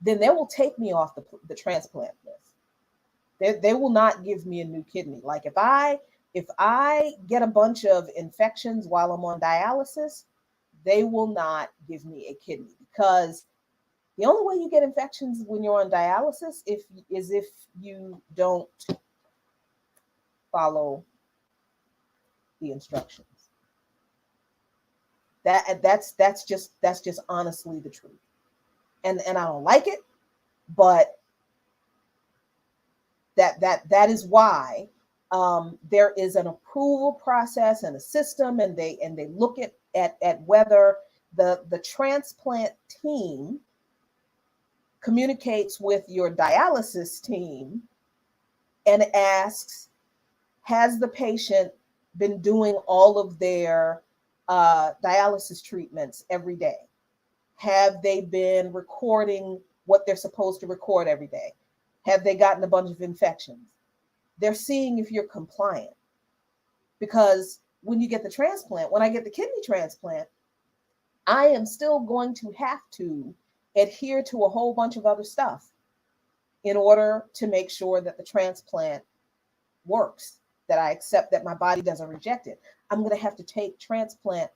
then they will take me off the transplant list. They will not give me a new kidney. Like if I get a bunch of infections while I'm on dialysis, they will not give me a kidney because the only way you get infections when you're on dialysis is if you don't follow the instructions. That's just honestly the truth. And I don't like it, but that is why there is an approval process and a system, and they look at whether the transplant team communicates with your dialysis team and asks, has the patient been doing all of their dialysis treatments every day? Have they been recording what they're supposed to record every day? Have they gotten a bunch of infections? They're seeing if you're compliant. Because when you get the transplant, when I get the kidney transplant, I am still going to have to adhere to a whole bunch of other stuff in order to make sure that the transplant works, that I accept that my body doesn't reject it. I'm going to have to take transplant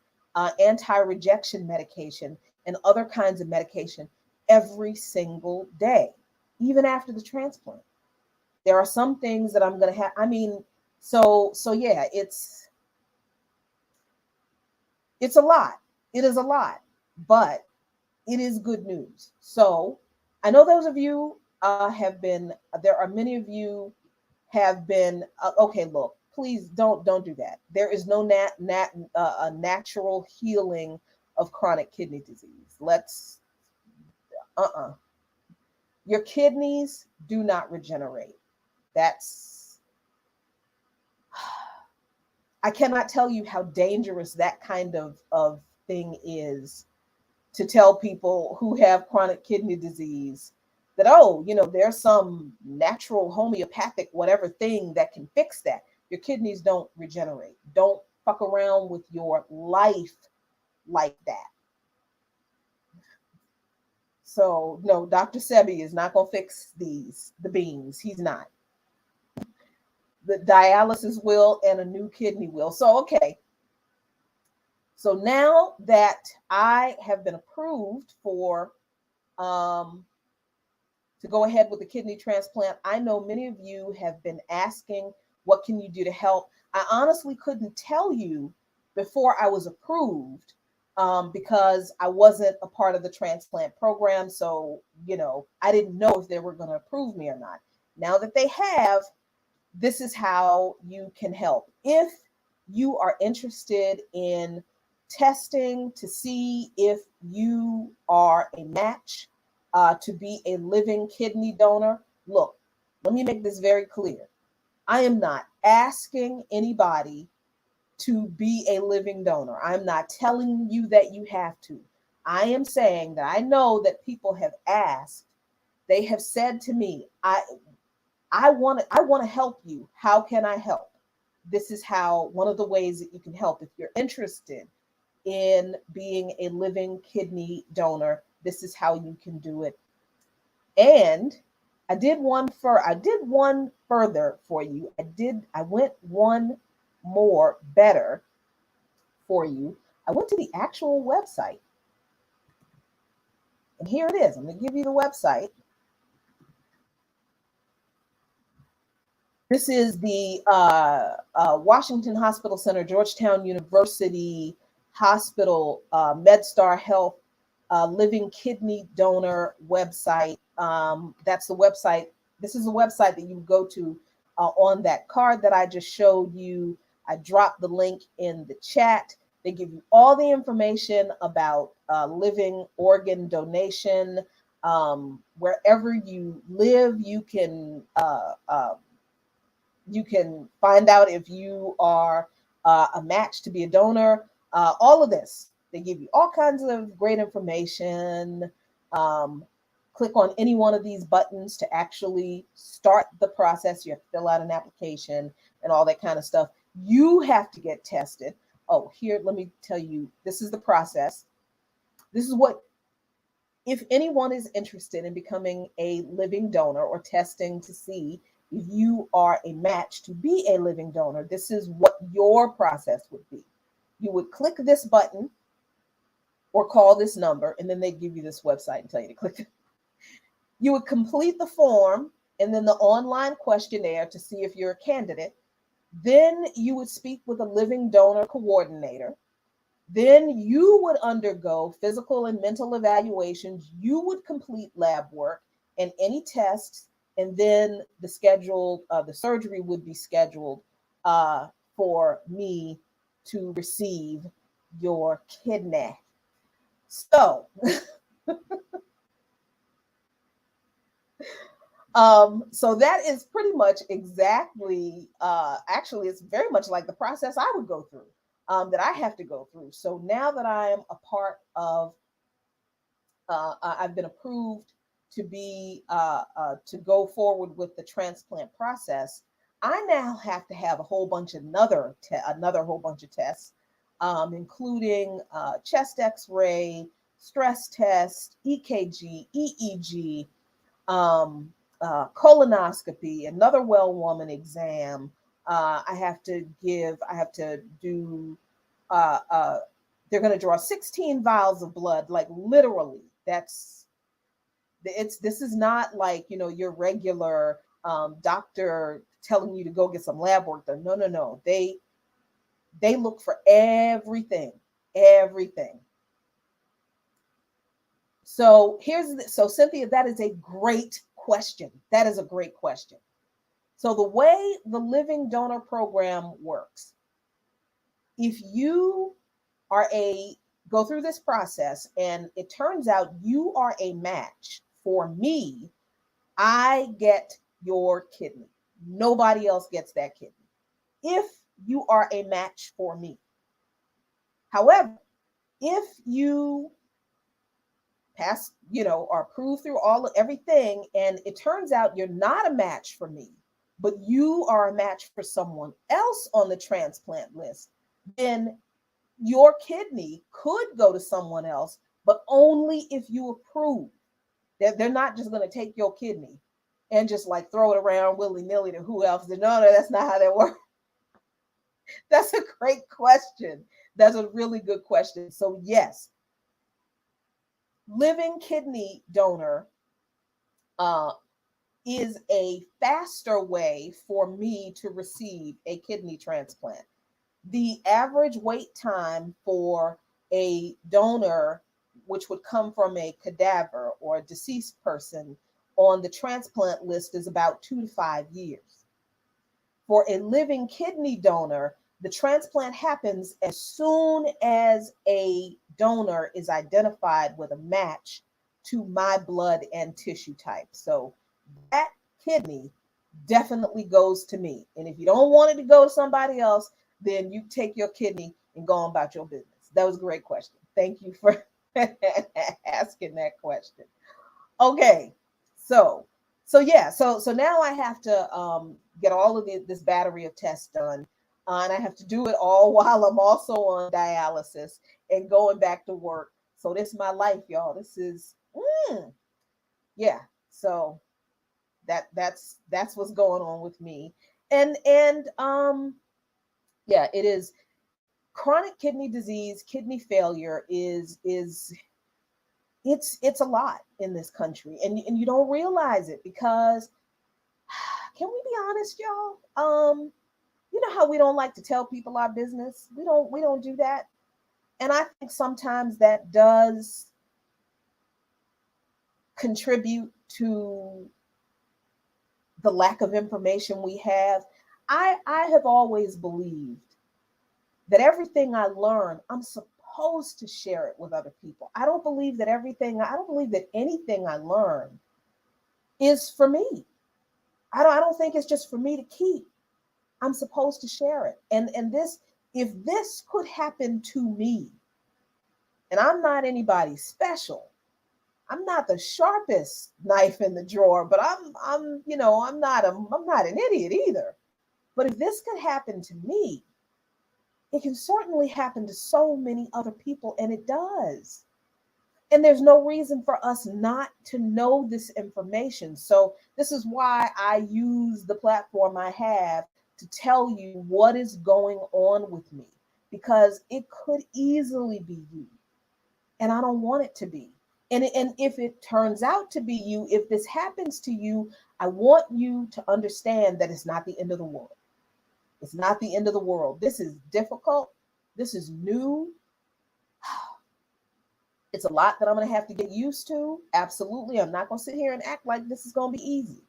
anti-rejection medication and other kinds of medication every single day, even after the transplant. There are some things that I'm going to have. I mean, so yeah, it's a lot. It is a lot, but it is good news. So I know those of you have been. There are many of you have been. Okay, look, please don't do that. There is no a natural healing of chronic kidney disease. Let's Your kidneys do not regenerate. That's I cannot tell you how dangerous that kind of thing is, to tell people who have chronic kidney disease that, oh, there's some natural homeopathic whatever thing that can fix that. Your kidneys don't regenerate. Don't fuck around with your life like that. So no, Dr. Sebi is not going to fix the beans. He's not. The dialysis will and a new kidney will. So, okay. So now that I have been approved for to go ahead with the kidney transplant, I know many of you have been asking, what can you do to help? I honestly couldn't tell you before I was approved, because I wasn't a part of the transplant program. So, I didn't know if they were going to approve me or not. Now that they have, this is how you can help. If you are interested in testing to see if you are a match to be a living kidney donor, look, let me make this very clear. I am not asking anybody to be a living donor. I'm not telling you that you have to. I am saying that I know that people have asked. They have said to me, I want to help you. How can I help? This is one of the ways that you can help. If you're interested in being a living kidney donor, this is how you can do it. And I did one further for you. I went one more better for you. I went to the actual website. And here it is. I'm going to give you the website. This is the Washington Hospital Center, Georgetown University Hospital, MedStar Health Living Kidney Donor website. That's the website. This is the website that you go to on that card that I just showed you. I dropped the link in the chat. They give you all the information about living organ donation. Wherever you live, you can find out if you are a match to be a donor. All of this. They give you all kinds of great information. Click on any one of these buttons to actually start the process. You have to fill out an application and all that kind of stuff. You have to get tested. Oh, here, let me tell you, this is the process. This is what, if anyone is interested in becoming a living donor or testing to see if you are a match to be a living donor, this is what your process would be. You would click this button or call this number, and then they give you this website and tell you to click it. You would complete the form and then the online questionnaire to see if you're a candidate. Then you would speak with a living donor coordinator. Then you would undergo physical and mental evaluations. You would complete lab work and any tests, and then the surgery would be scheduled for me to receive your kidney. So, so that is pretty much exactly, actually, it's very much like the process I would go through, that I have to go through. So now that I am a part of, I've been approved to be, to go forward with the transplant process, I now have to have a whole bunch of another whole bunch of tests, including chest X-ray, stress test, EKG, EEG, colonoscopy, another well woman exam. I have to do, uh, uh, they're going to draw 16 vials of blood, like literally. This is not like, your regular doctor telling you to go get some lab work done. No, no, no. They look for everything, everything. So so Cynthia, that is a great question. That is a great question. So the way the living donor program works, if you are go through this process and it turns out you are a match for me, I get your kidney. Nobody else gets that kidney. If you are a match for me. However, if you pass, are approved through everything, and it turns out you're not a match for me, but you are a match for someone else on the transplant list, then your kidney could go to someone else, but only if you approve. They're not just going to take your kidney and just like throw it around willy-nilly to who else. No, that's not how that works. That's a great question. That's a really good question. So yes, living kidney donor is a faster way for me to receive a kidney transplant. The average wait time for a donor, which would come from a cadaver or a deceased person on the transplant list, is about 2 to 5 years. For a living kidney donor, the transplant happens as soon as a donor is identified with a match to my blood and tissue type. So that kidney definitely goes to me. And if you don't want it to go to somebody else, then you take your kidney and go on about your business. That was a great question. Thank you for asking that question. Okay, so yeah, so now I have to get all of this battery of tests done, and I have to do it all while I'm also on dialysis and going back to work. So this is my life, y'all. This is yeah. So that's what's going on with me, and yeah, it is chronic kidney disease, kidney failure is it's a lot in this country, and you don't realize it because can we be honest, y'all? You know how we don't like to tell people our business? We don't do that. And I think sometimes that does contribute to the lack of information we have. I have always believed that everything I learn, I'm supposed to share it with other people. I don't believe that anything I learn is for me. I don't think it's just for me to keep. I'm supposed to share it. And this, if this could happen to me, and I'm not anybody special, I'm not the sharpest knife in the drawer, but I'm I'm not an idiot either. But if this could happen to me, it can certainly happen to so many other people, and it does. And there's no reason for us not to know this information. So this is why I use the platform I have to tell you what is going on with me, because it could easily be you, and I don't want it to be. And if it turns out to be you, if this happens to you, I want you to understand that it's not the end of the world. It's not the end of the world. This is difficult. This is new. It's a lot that I'm going to have to get used to. Absolutely. I'm not going to sit here and act like this is going to be easy,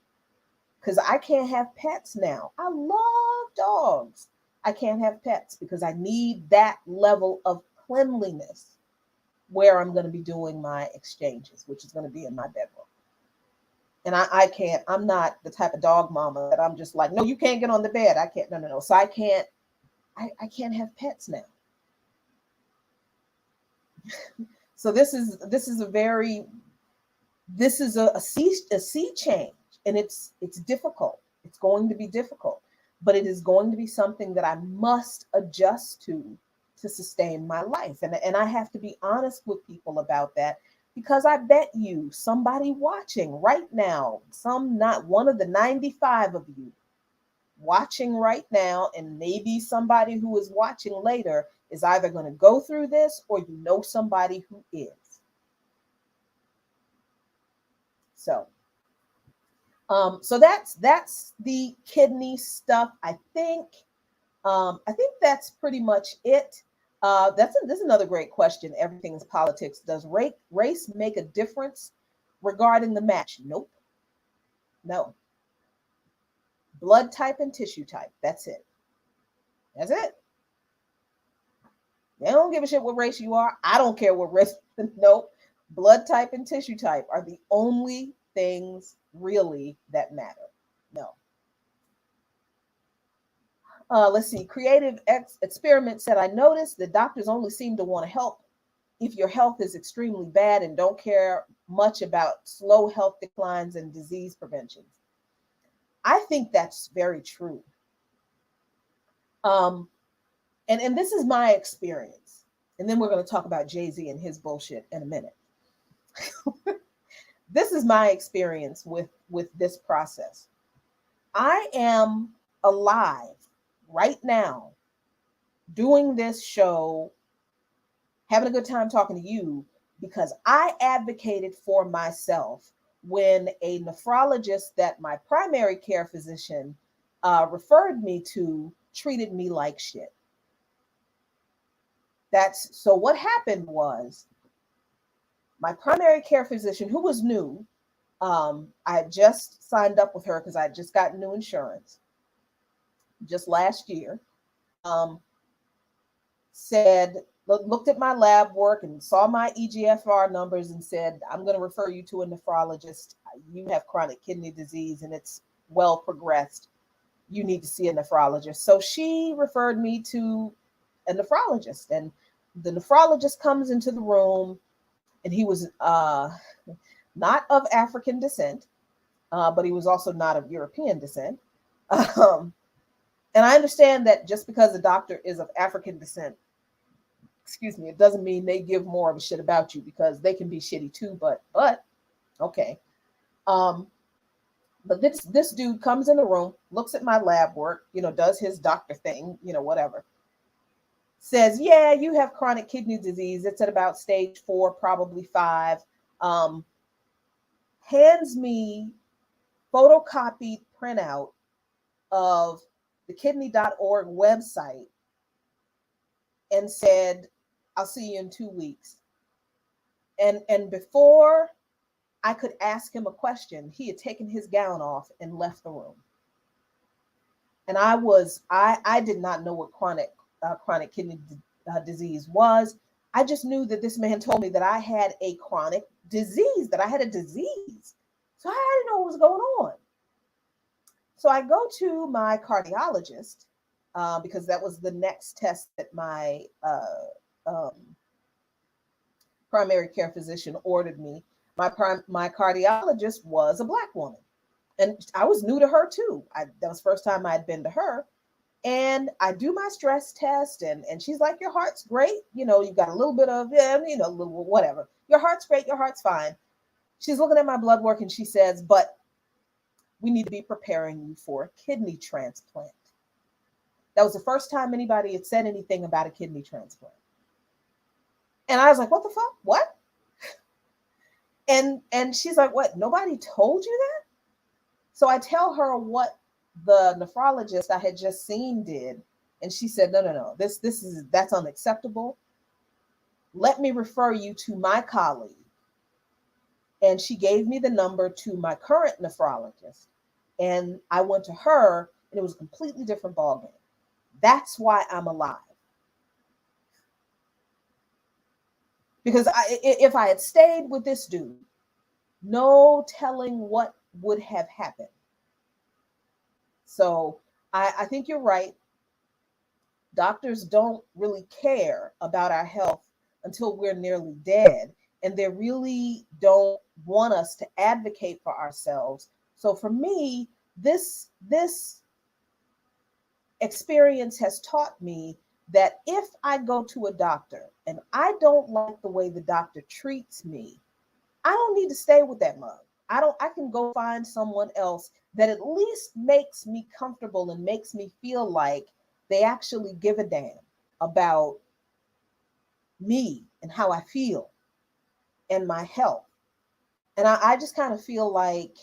because I can't have pets now. I love dogs. I can't have pets because I need that level of cleanliness where I'm going to be doing my exchanges, which is going to be in my bedroom. And I can't, I'm not the type of dog mama that I'm just like, no, you can't get on the bed. I can't, no. So I can't have pets now. So this is a sea change, and it's difficult. It's going to be difficult. but it is going to be something that I must adjust to sustain my life. And I have to be honest with people about that, because I bet you somebody watching right now, some not one of the 95 of you watching right now, and maybe somebody who is watching later is either going to go through this, or you know somebody who is. So that's the kidney stuff. I think that's pretty much it. This is another great question. Everything is politics. Does race make a difference regarding the match? Nope. No. Blood type and tissue type. That's it. That's it. They don't give a shit what race you are. I don't care what race. Nope. Blood type and tissue type are the only things really that matter. No. Let's see. Creative Experiment said, I noticed the doctors only seem to want to help if your health is extremely bad and don't care much about slow health declines and disease prevention. I think that's very true. And this is my experience. And then we're going to talk about Jay-Z and his bullshit in a minute. This is my experience with this process. I am alive right now doing this show, having a good time talking to you, because I advocated for myself when a nephrologist that my primary care physician referred me to treated me like shit. So what happened was, my primary care physician, who was new, I had just signed up with her because I had just got new insurance just last year, looked at my lab work and saw my EGFR numbers and said, I'm going to refer you to a nephrologist. You have chronic kidney disease and it's well progressed. You need to see a nephrologist. So she referred me to a nephrologist, and the nephrologist comes into the room, and he was not of African descent, but he was also not of European descent. And I understand that just because a doctor is of African descent, it doesn't mean they give more of a shit about you, because they can be shitty too, but okay. But this dude comes in the room, looks at my lab work, does his doctor thing, whatever. Says, yeah, you have chronic kidney disease. It's at about stage 4, probably 5. Hands me photocopied printout of the kidney.org website and said, I'll see you in 2 weeks. And before I could ask him a question, he had taken his gown off and left the room. And I did not know what chronic kidney disease was. I just knew that this man told me that I had a chronic disease, that I had a disease. So I didn't know what was going on. So I go to my cardiologist, because that was the next test that my primary care physician ordered me. My cardiologist was a Black woman, and I was new to her too. That was the first time I had been to her. And I do my stress test, and she's like, your heart's great. You've got a little bit of, little whatever. Your heart's great. Your heart's fine. She's looking at my blood work and she says, but we need to be preparing you for a kidney transplant. That was the first time anybody had said anything about a kidney transplant. And I was like, what the fuck? What? And she's like, what? Nobody told you that? So I tell her what the nephrologist I had just seen did, and she said, no, that's unacceptable. Let me refer you to my colleague. And she gave me the number to my current nephrologist, and I went to her, and it was a completely different ballgame. That's why I'm alive. Because if I had stayed with this dude, no telling what would have happened. So I think you're right. Doctors don't really care about our health until we're nearly dead, and they really don't want us to advocate for ourselves. So for me, this experience has taught me that if I go to a doctor and I don't like the way the doctor treats me, I don't need to stay with that mug. I can go find someone else that at least makes me comfortable and makes me feel like they actually give a damn about me and how I feel and my health. And I just kind of feel like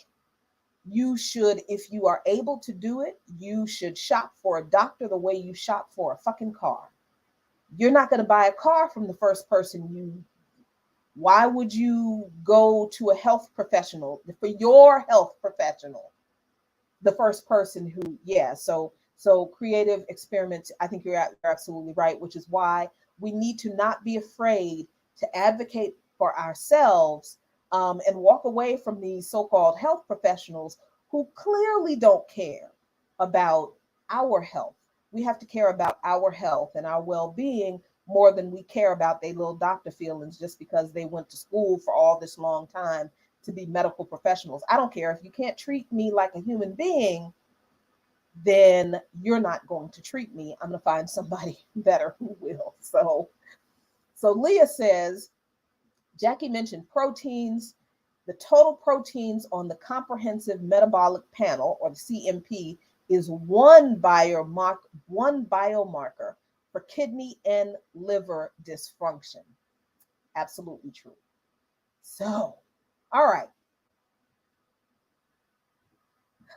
you should, if you are able to do it, you should shop for a doctor the way you shop for a fucking car. You're not going to buy a car from the first person you. Why would you go to a health professional for your health professional? The first person who, yeah. So creative experiments. I think you're absolutely right, which is why we need to not be afraid to advocate for ourselves, and walk away from these so-called health professionals who clearly don't care about our health. We have to care about our health and our well-being more than we care about their little doctor feelings just because they went to school for all this long time to be medical professionals. I don't care. If you can't treat me like a human being, then you're not going to treat me. I'm going to find somebody better who will. So Leah says, Jackie mentioned proteins. The total proteins on the Comprehensive Metabolic Panel, or the CMP, is one biomarker for kidney and liver dysfunction. Absolutely true. So, all right.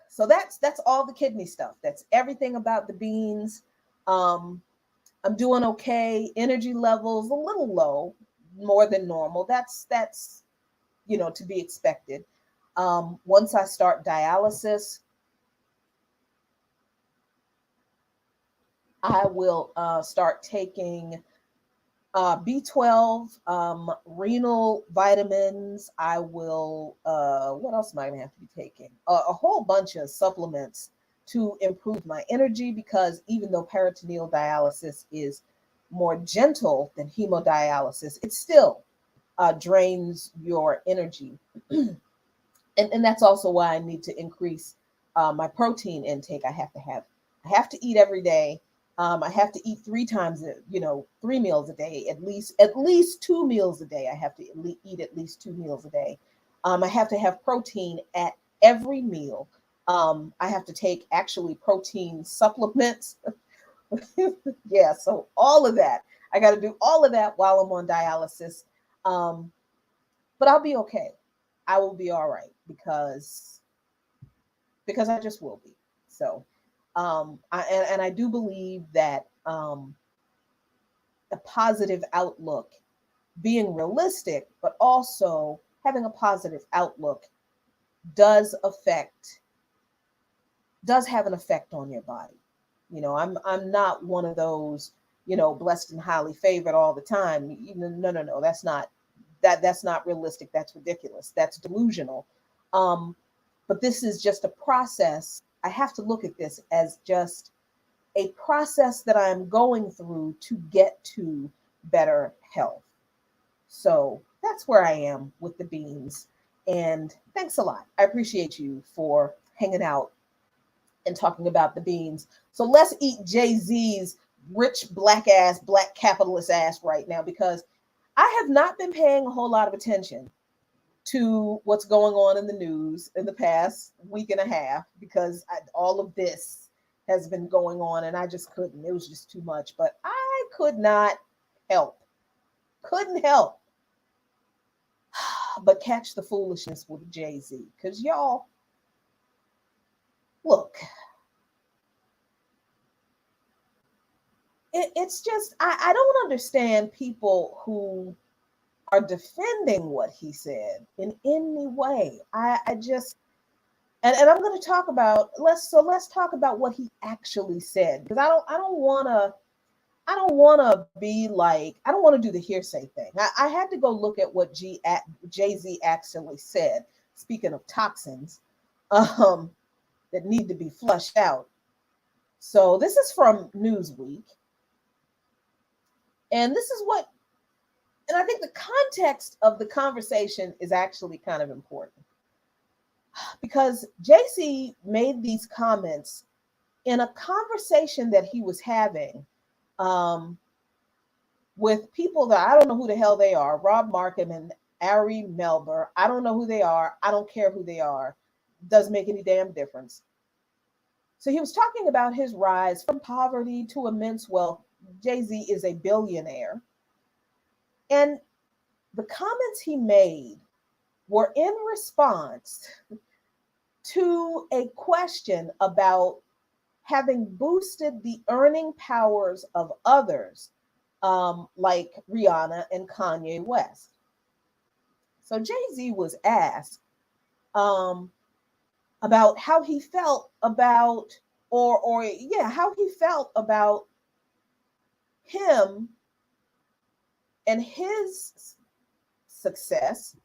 So that's all the kidney stuff. That's everything about the beans. I'm doing okay. Energy levels a little low, more than normal. That's to be expected. Once I start dialysis, I will start taking B12, renal vitamins. I will, what else am I going to have to be taking? A whole bunch of supplements to improve my energy, because even though peritoneal dialysis is more gentle than hemodialysis, it still drains your energy. And that's also why I need to increase my protein intake. I have to eat every day. I have to eat 3 meals a day, at least 2 meals a day. I have to eat at least 2 meals a day. I have to have protein at every meal. I have to take actually protein supplements. Yeah, so all of that. I got to do all of that while I'm on dialysis. But I'll be okay. I will be all right because I just will be. So, I do believe that a positive outlook, being realistic, but also having a positive outlook, does have an effect on your body. I'm not one of those, blessed and highly favored all the time. No. That's not realistic. That's ridiculous. That's delusional. But this is just a process. I have to look at this as just a process that I'm going through to get to better health. So that's where I am with the beans. And thanks a lot. I appreciate you for hanging out and talking about the beans. So let's eat Jay-Z's rich black capitalist ass right now, because I have not been paying a whole lot of attention to what's going on in the news in the past week and a half, because all of this has been going on and I just couldn't. It was just too much. But I could not help. Couldn't help but catch the foolishness with Jay-Z. Because y'all, look, it's just, I don't understand people who are defending what he said in any way. I just, and I'm going to talk about, let's talk about what he actually said, because I don't want to be like, I don't want to do the hearsay thing. I had to go look at what Jay-Z actually said. Speaking of toxins that need to be flushed out. So this is from Newsweek. And this is what, and I think the context of the conversation is actually kind of important, because Jay-Z made these comments in a conversation that he was having with people that I don't know who the hell they are, Rob Markham and Ari Melber. I don't know who they are. I don't care who they are. Doesn't make any damn difference. So he was talking about his rise from poverty to immense wealth. Jay-Z is a billionaire. And the comments he made were in response to a question about having boosted the earning powers of others, like Rihanna and Kanye West. So Jay-Z was asked about how he felt about, how he felt about him and his success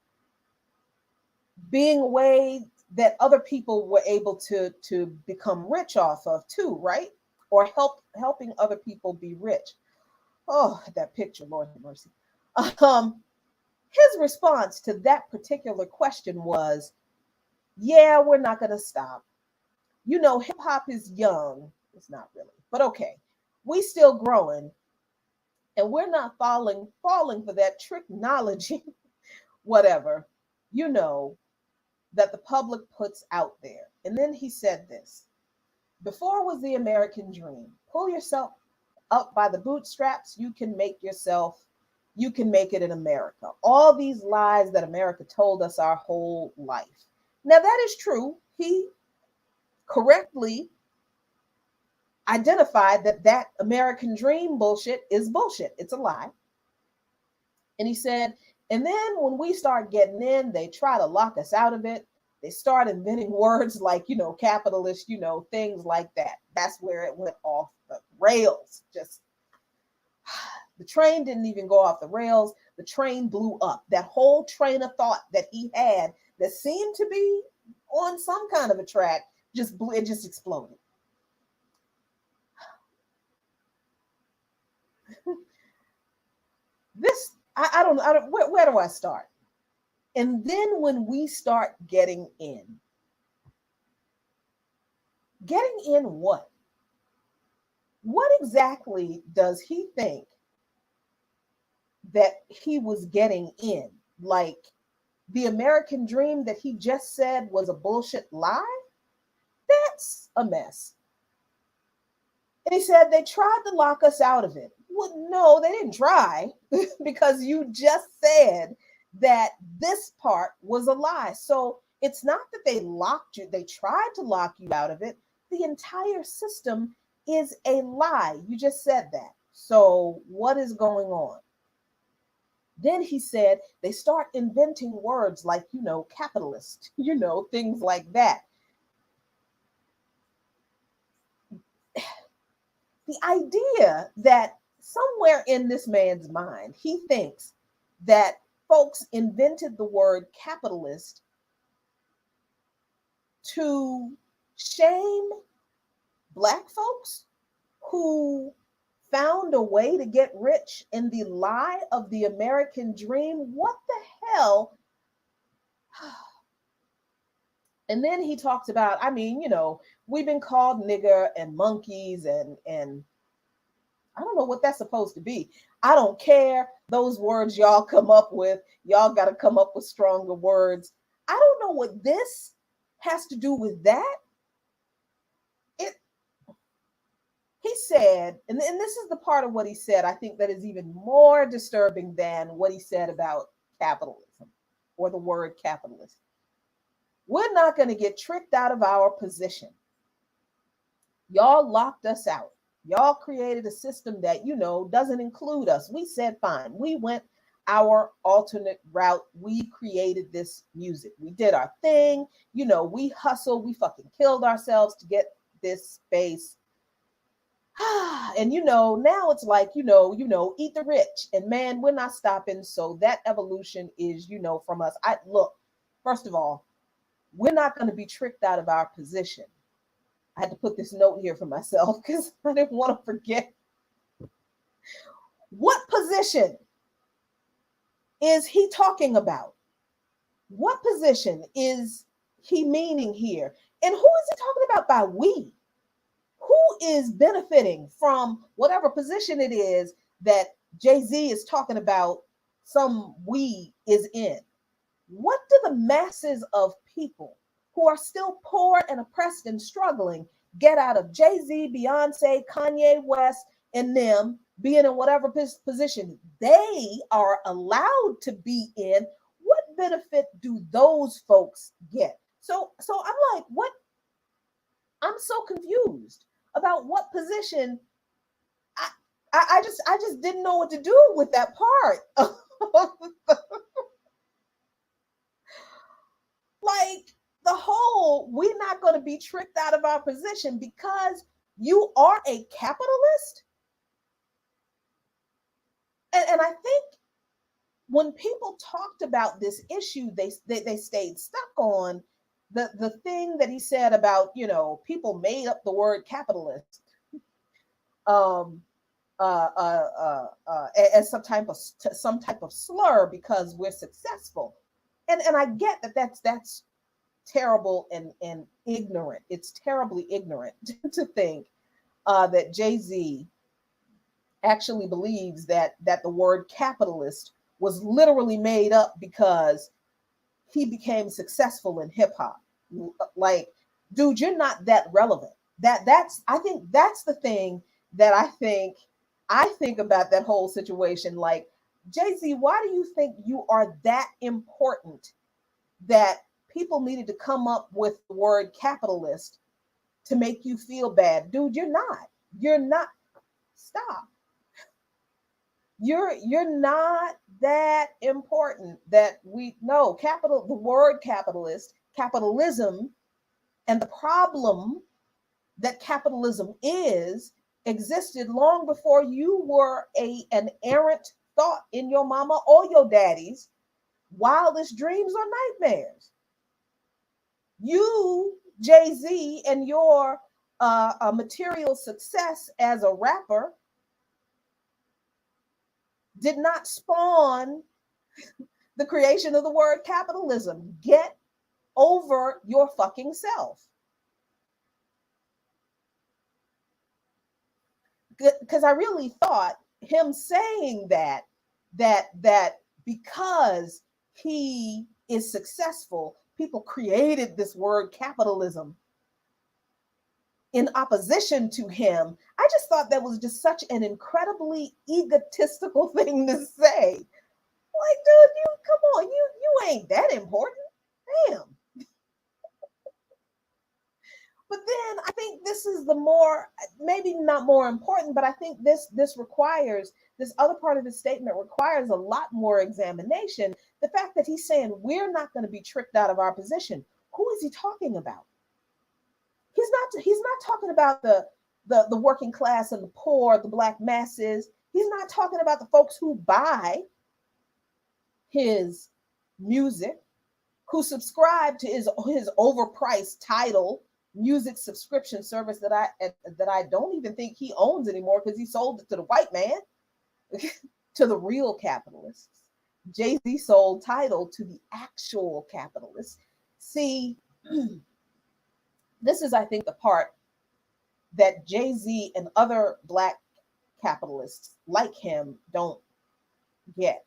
being a way that other people were able to become rich off of too, right? Or helping other people be rich. Oh, that picture, Lord have mercy. His response to that particular question was, yeah, we're not going to stop. You know, hip hop is young. It's not really, but okay. We still growing, and we're not falling for that technology, whatever, you know, that the public puts out there. And then he said this: before was the American dream. Pull yourself up by the bootstraps. You can make it in America. All these lies that America told us our whole life. Now, that is true. He correctly identified that American dream bullshit is bullshit. It's a lie. And he said, and then when we start getting in, they try to lock us out of it. They start inventing words like, capitalist, things like that. That's where it went off the rails. Just the train didn't even go off the rails. The train blew up. That whole train of thought that he had that seemed to be on some kind of a track it just exploded. This, I don't, where do I start? And then when we start getting in what? What exactly does he think that he was getting in? Like the American dream that he just said was a bullshit lie? That's a mess. And he said they tried to lock us out of it. Well, no, they didn't try because you just said that this part was a lie. So it's not that they locked you, they tried to lock you out of it. The entire system is a lie. You just said that. So what is going on? Then he said they start inventing words like, capitalist, things like that. The idea that somewhere in this man's mind, he thinks that folks invented the word capitalist to shame Black folks who found a way to get rich in the lie of the American dream. What the hell? And then he talks about, we've been called nigger and monkeys and I don't know what that's supposed to be. I don't care. Those words y'all come up with, y'all got to come up with stronger words. I don't know what this has to do with that. He said, and this is the part of what he said, I think that is even more disturbing than what he said about capitalism or the word capitalist. We're not going to get tricked out of our position. Y'all locked us out. Y'all created a system that, doesn't include us. We said, fine. We went our alternate route. We created this music. We did our thing. We hustled. We fucking killed ourselves to get this space. And now it's like, eat the rich. And man, we're not stopping. So that evolution is, from us. Look, first of all, we're not going to be tricked out of our position. I had to put this note here for myself because I didn't want to forget. What position is he talking about? What position is he meaning here? And who is he talking about by we? Who who is benefiting from whatever position it is that Jay-Z is talking about some we is in? What do the masses of people who are still poor and oppressed and struggling get out of Jay-Z, Beyonce, Kanye West, and them being in whatever position they are allowed to be in? What benefit do those folks get? So I'm like, what? I'm so confused about what position. I, I just didn't know what to do with that part. Like the whole, we're not going to be tricked out of our position because you are a capitalist. And I think when people talked about this issue, they stayed stuck on the thing that he said about, people made up the word capitalist um, as some type of slur because we're successful. And I get that that's terrible and ignorant. It's terribly ignorant to think that Jay-Z actually believes that the word capitalist was literally made up because he became successful in hip hop. Like, dude, you're not that relevant. I think that's the thing that I think about that whole situation. Like, Jay-Z, why do you think you are that important that people needed to come up with the word capitalist to make you feel bad? Dude, you're not. You're not. Stop. You're not that important that we know the word capitalist, capitalism, and the problem that capitalism is existed long before you were an errant thought in your mama or your daddy's wildest dreams or nightmares. You, Jay-Z, and your material success as a rapper did not spawn the creation of the word capitalism. Get over your fucking self. Because I really thought him saying that because he is successful, people created this word capitalism in opposition to him. I just thought that was just such an incredibly egotistical thing to say. Like, dude, come on, you ain't that important. Damn. But then I think this is the more, maybe not more important, but I think this requires, this other part of his statement requires a lot more examination. The fact that he's saying we're not going to be tricked out of our position. Who is he talking about? He's not talking about the working class and the poor, the black masses. He's not talking about the folks who buy his music, who subscribe to his overpriced Tidal music subscription service that I don't even think he owns anymore because he sold it to the white man, to the real capitalists. Jay-Z sold Tidal to the actual capitalists. See, this is, I think, the part that Jay-Z and other black capitalists like him don't get.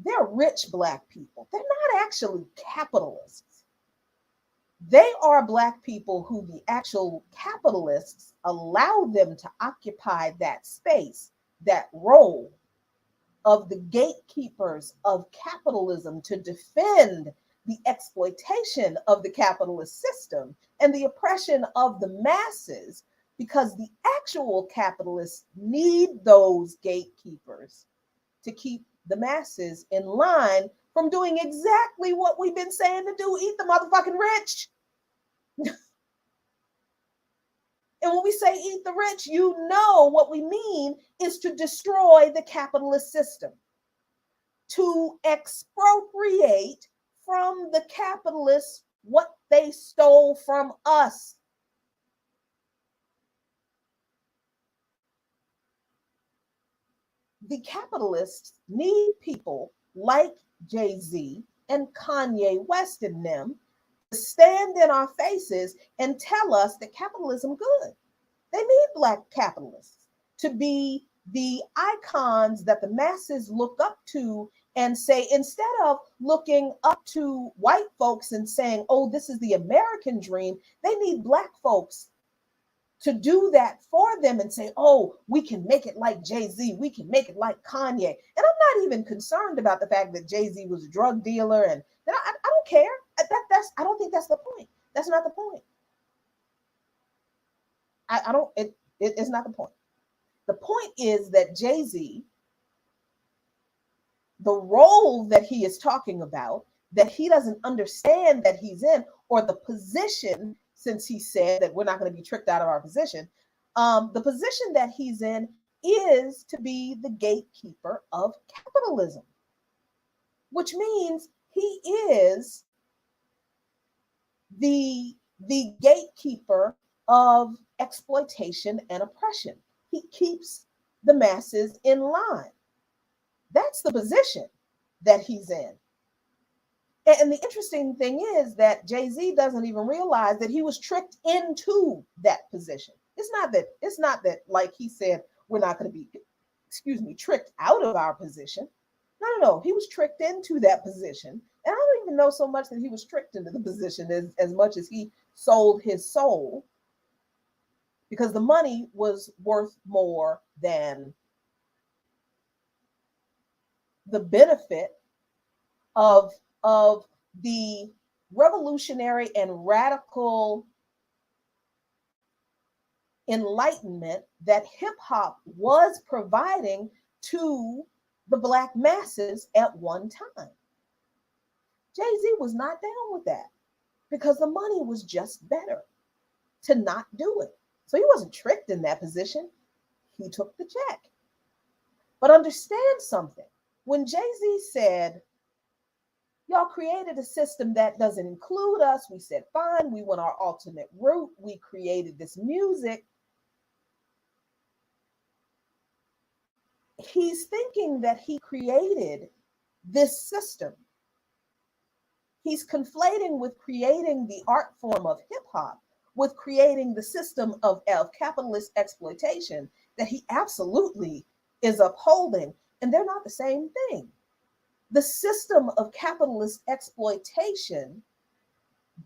They're rich black people. They're not actually capitalists. They are black people who the actual capitalists allow them to occupy that space, that role of the gatekeepers of capitalism to defend the exploitation of the capitalist system and the oppression of the masses, because the actual capitalists need those gatekeepers to keep the masses in line from doing exactly what we've been saying to do: eat the motherfucking rich. And when we say eat the rich, you know what we mean is to destroy the capitalist system, to expropriate from the capitalists what they stole from us. The capitalists need people like Jay-Z and Kanye West and them stand in our faces and tell us that capitalism good. They need Black capitalists to be the icons that the masses look up to and say, instead of looking up to white folks and saying, oh, this is the American dream, they need Black folks to do that for them and say, oh, we can make it like Jay-Z, we can make it like Kanye. And I'm not even concerned about the fact that Jay-Z was a drug dealer, and I don't care. I don't think that's the point. That's not the point. It's not the point. The point is that Jay-Z, the role that he is talking about, that he doesn't understand that he's in, or the position, since he said that we're not going to be tricked out of our position, the position that he's in is to be the gatekeeper of capitalism, which means he is the gatekeeper of exploitation and oppression. He keeps the masses in line. That's the position that he's in. And the interesting thing is that Jay-Z doesn't even realize that he was tricked into that position. It's not that like he said, we're not going to be, tricked out of our position. No. He was tricked into that position. And I don't even know so much that he was tricked into the position as much as he sold his soul, because the money was worth more than the benefit of the revolutionary and radical enlightenment that hip hop was providing to the Black masses at one time. Jay-Z was not down with that because the money was just better to not do it. So he wasn't tricked in that position. He took the check. But understand something. When Jay-Z said, y'all created a system that doesn't include us, we said, fine, we went our alternate route, we created this music. He's thinking that he created this system. He's conflating with creating the art form of hip hop with creating the system of capitalist exploitation that he absolutely is upholding. And they're not the same thing. The system of capitalist exploitation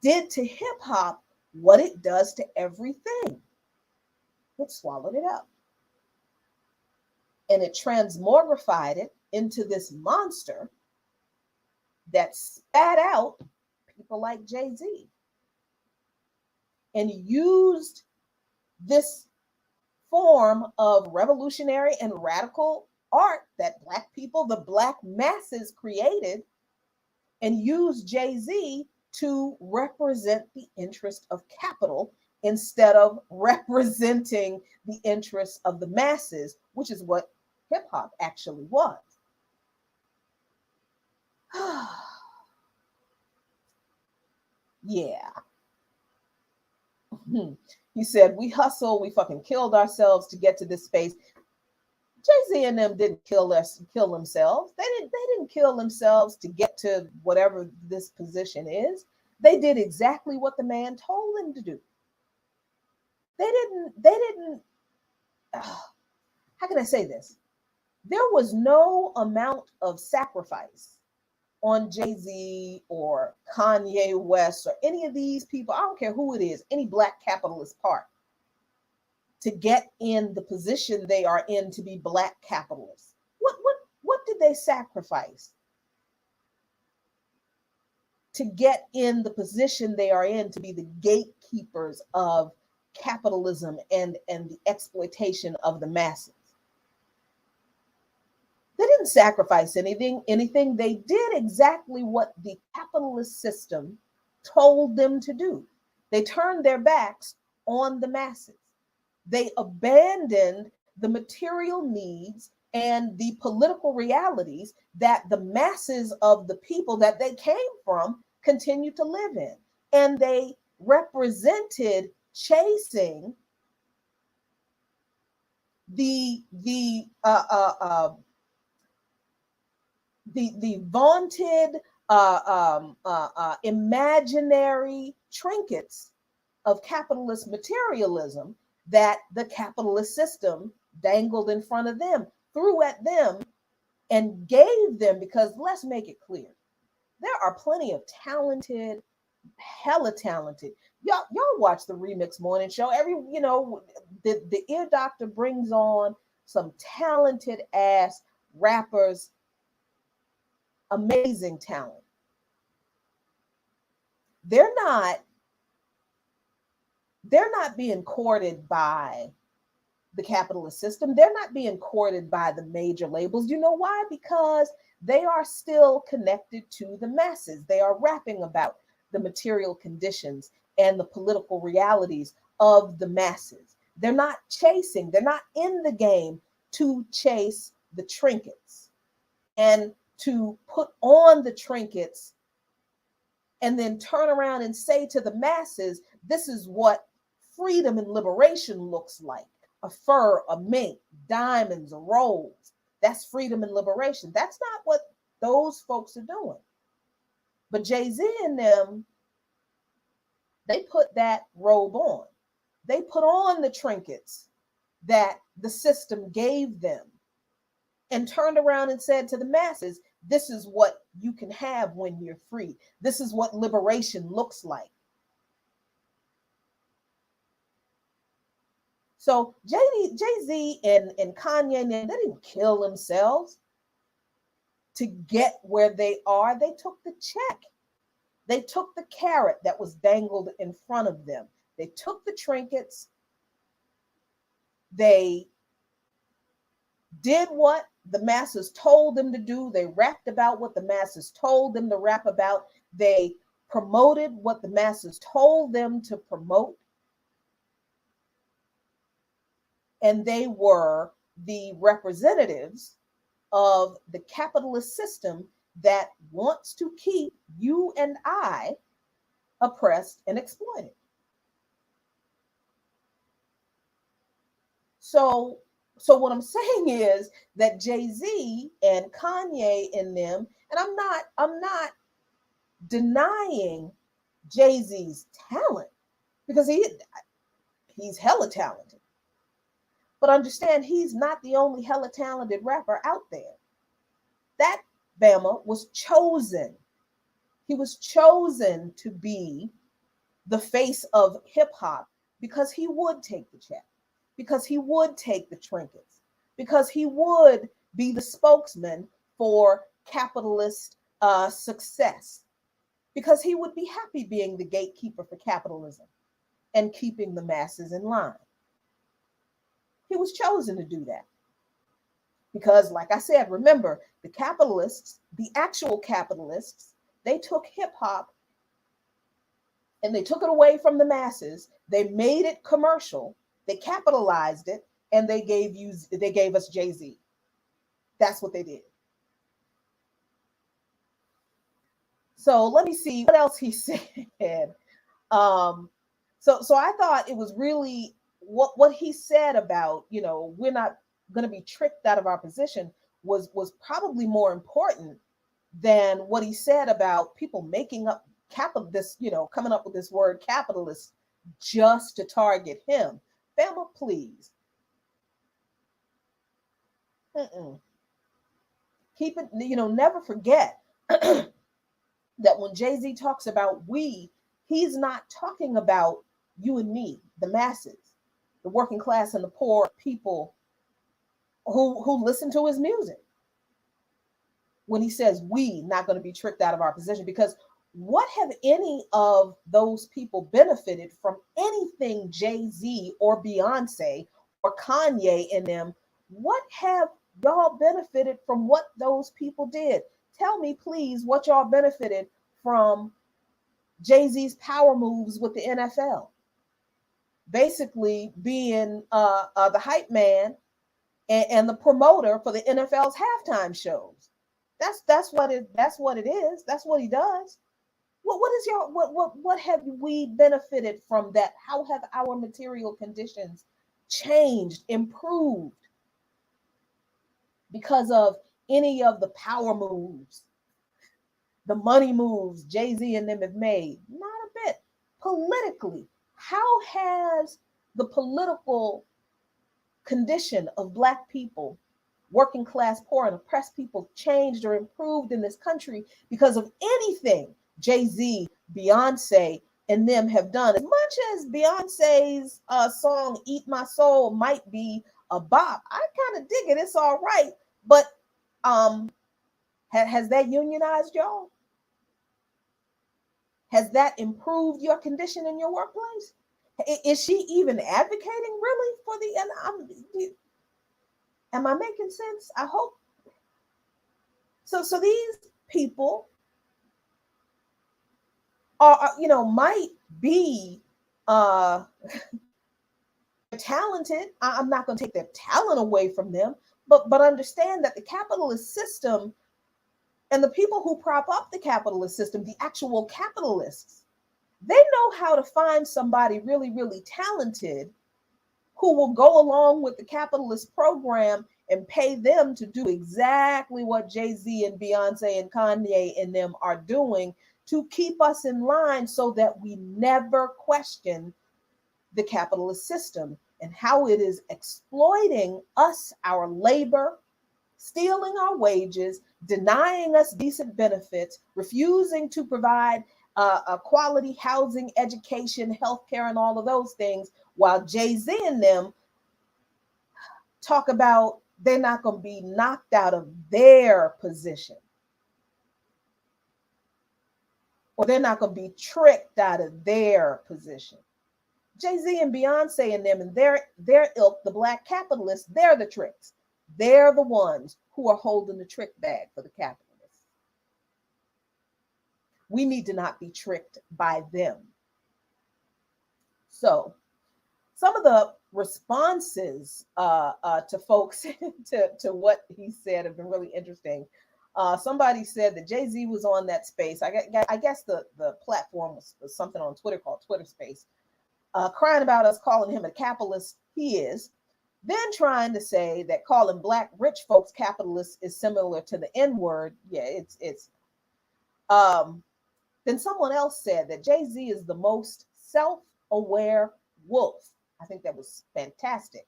did to hip hop what it does to everything. It swallowed it up. And it transmogrified it into this monster that spat out people like Jay-Z and used this form of revolutionary and radical art that Black people, the Black masses created, and used Jay-Z to represent the interest of capital instead of representing the interests of the masses, which is what hip hop actually was. Yeah. He said, we hustle, we fucking killed ourselves to get to this space. Jay-Z and them didn't kill themselves. They didn't kill themselves to get to whatever this position is. They did exactly what the man told them to do. They didn't, how can I say this? There was no amount of sacrifice on Jay-Z or Kanye West or any of these people, I don't care who it is, any Black capitalist part, to get in the position they are in to be Black capitalists. What did they sacrifice to get in the position they are in to be the gatekeepers of capitalism and the exploitation of the masses? They didn't sacrifice anything. They did exactly what the capitalist system told them to do. They turned their backs on the masses. They abandoned the material needs and the political realities that the masses of the people that they came from continued to live in. And they represented chasing the vaunted imaginary trinkets of capitalist materialism that the capitalist system dangled in front of them, threw at them, and gave them. Because let's make it clear, there are plenty of talented, hella talented. Y'all watch the Remix Morning Show. The ear doctor brings on some talented ass rappers, amazing talent. They're not being courted by the capitalist system. They're not being courted by the major labels. You know why? Because they are still connected to the masses. They are rapping about the material conditions and the political realities of the masses. They're not in the game to chase the trinkets and to put on the trinkets and then turn around and say to the masses, this is what freedom and liberation looks like. A fur, a mink, diamonds, a rose. That's freedom and liberation. That's not what those folks are doing. But Jay-Z and them, they put that robe on. They put on the trinkets that the system gave them and turned around and said to the masses, this is what you can have when you're free. This is what liberation looks like. So Jay-Z and Kanye, they didn't kill themselves to get where they are. They took the check. They took the carrot that was dangled in front of them. They took the trinkets. They did what the masses told them to do. They rapped about what the masses told them to rap about. They promoted what the masses told them to promote. And they were the representatives of the capitalist system that wants to keep you and I oppressed and exploited. So what I'm saying is that Jay-Z and Kanye and them, and I'm not denying Jay-Z's talent, because he's hella talented. But understand, he's not the only hella talented rapper out there. That Bama was chosen. He was chosen to be the face of hip hop because he would take the check, because he would take the trinkets, because he would be the spokesman for capitalist success, because he would be happy being the gatekeeper for capitalism and keeping the masses in line. He was chosen to do that. Because, like I said, remember, the capitalists, the actual capitalists, they took hip hop and they took it away from the masses. They made it commercial. They capitalized it, and they gave us Jay-Z. That's what they did. So let me see what else he said. So I thought it was really what he said about, we're not going to be tricked out of our position was probably more important than what he said about people making up coming up with this word capitalist just to target him. Bama, please. Keep it, never forget that when Jay-Z talks about we, he's not talking about you and me, the masses, the working class and the poor people who listen to his music. When he says we, not going to be tricked out of our position, because what have any of those people benefited from anything Jay-Z or Beyonce or Kanye and them? What have y'all benefited from what those people did? Tell me, please, what y'all benefited from Jay-Z's power moves with the NFL. Basically being the hype man and the promoter for the NFL's halftime shows. That's what it is. That's what he does. What have we benefited from that? How have our material conditions changed, improved because of any of the power moves, the money moves Jay-Z and them have made? Not a bit. Politically, how has the political condition of Black people, working class, poor, and oppressed people changed or improved in this country because of anything Jay-Z, Beyonce, and them have done. As much as Beyonce's song Eat My Soul might be a bop, I kind of dig it. It's all right. But has that unionized y'all? Has that improved your condition in your workplace? Is she even advocating really for the, am I making sense? I hope. So these people are, might be talented. I'm not going to take their talent away from them, but understand that the capitalist system and the people who prop up the capitalist system, the actual capitalists, they know how to find somebody really, really talented who will go along with the capitalist program and pay them to do exactly what Jay-Z and Beyonce and Kanye and them are doing to keep us in line so that we never question the capitalist system and how it is exploiting us, our labor, stealing our wages, denying us decent benefits, refusing to provide a quality housing, education, healthcare, and all of those things, while Jay-Z and them talk about they're not going to be knocked out of their position, or they're not going to be tricked out of their position. Jay-Z and Beyonce and them and their ilk, the Black Capitalists, they're the tricks. They're the ones who are holding the trick bag for the capitalists. We need to not be tricked by them. So some of the responses to folks to what he said have been really interesting. Somebody said that Jay-Z was on that space. I guess the platform was something on Twitter called Twitter Space, crying about us calling him a capitalist. He is. Then trying to say that calling Black rich folks capitalists is similar to the N-word. Yeah, it's. Then someone else said that Jay-Z is the most self-aware wolf. I think that was fantastic.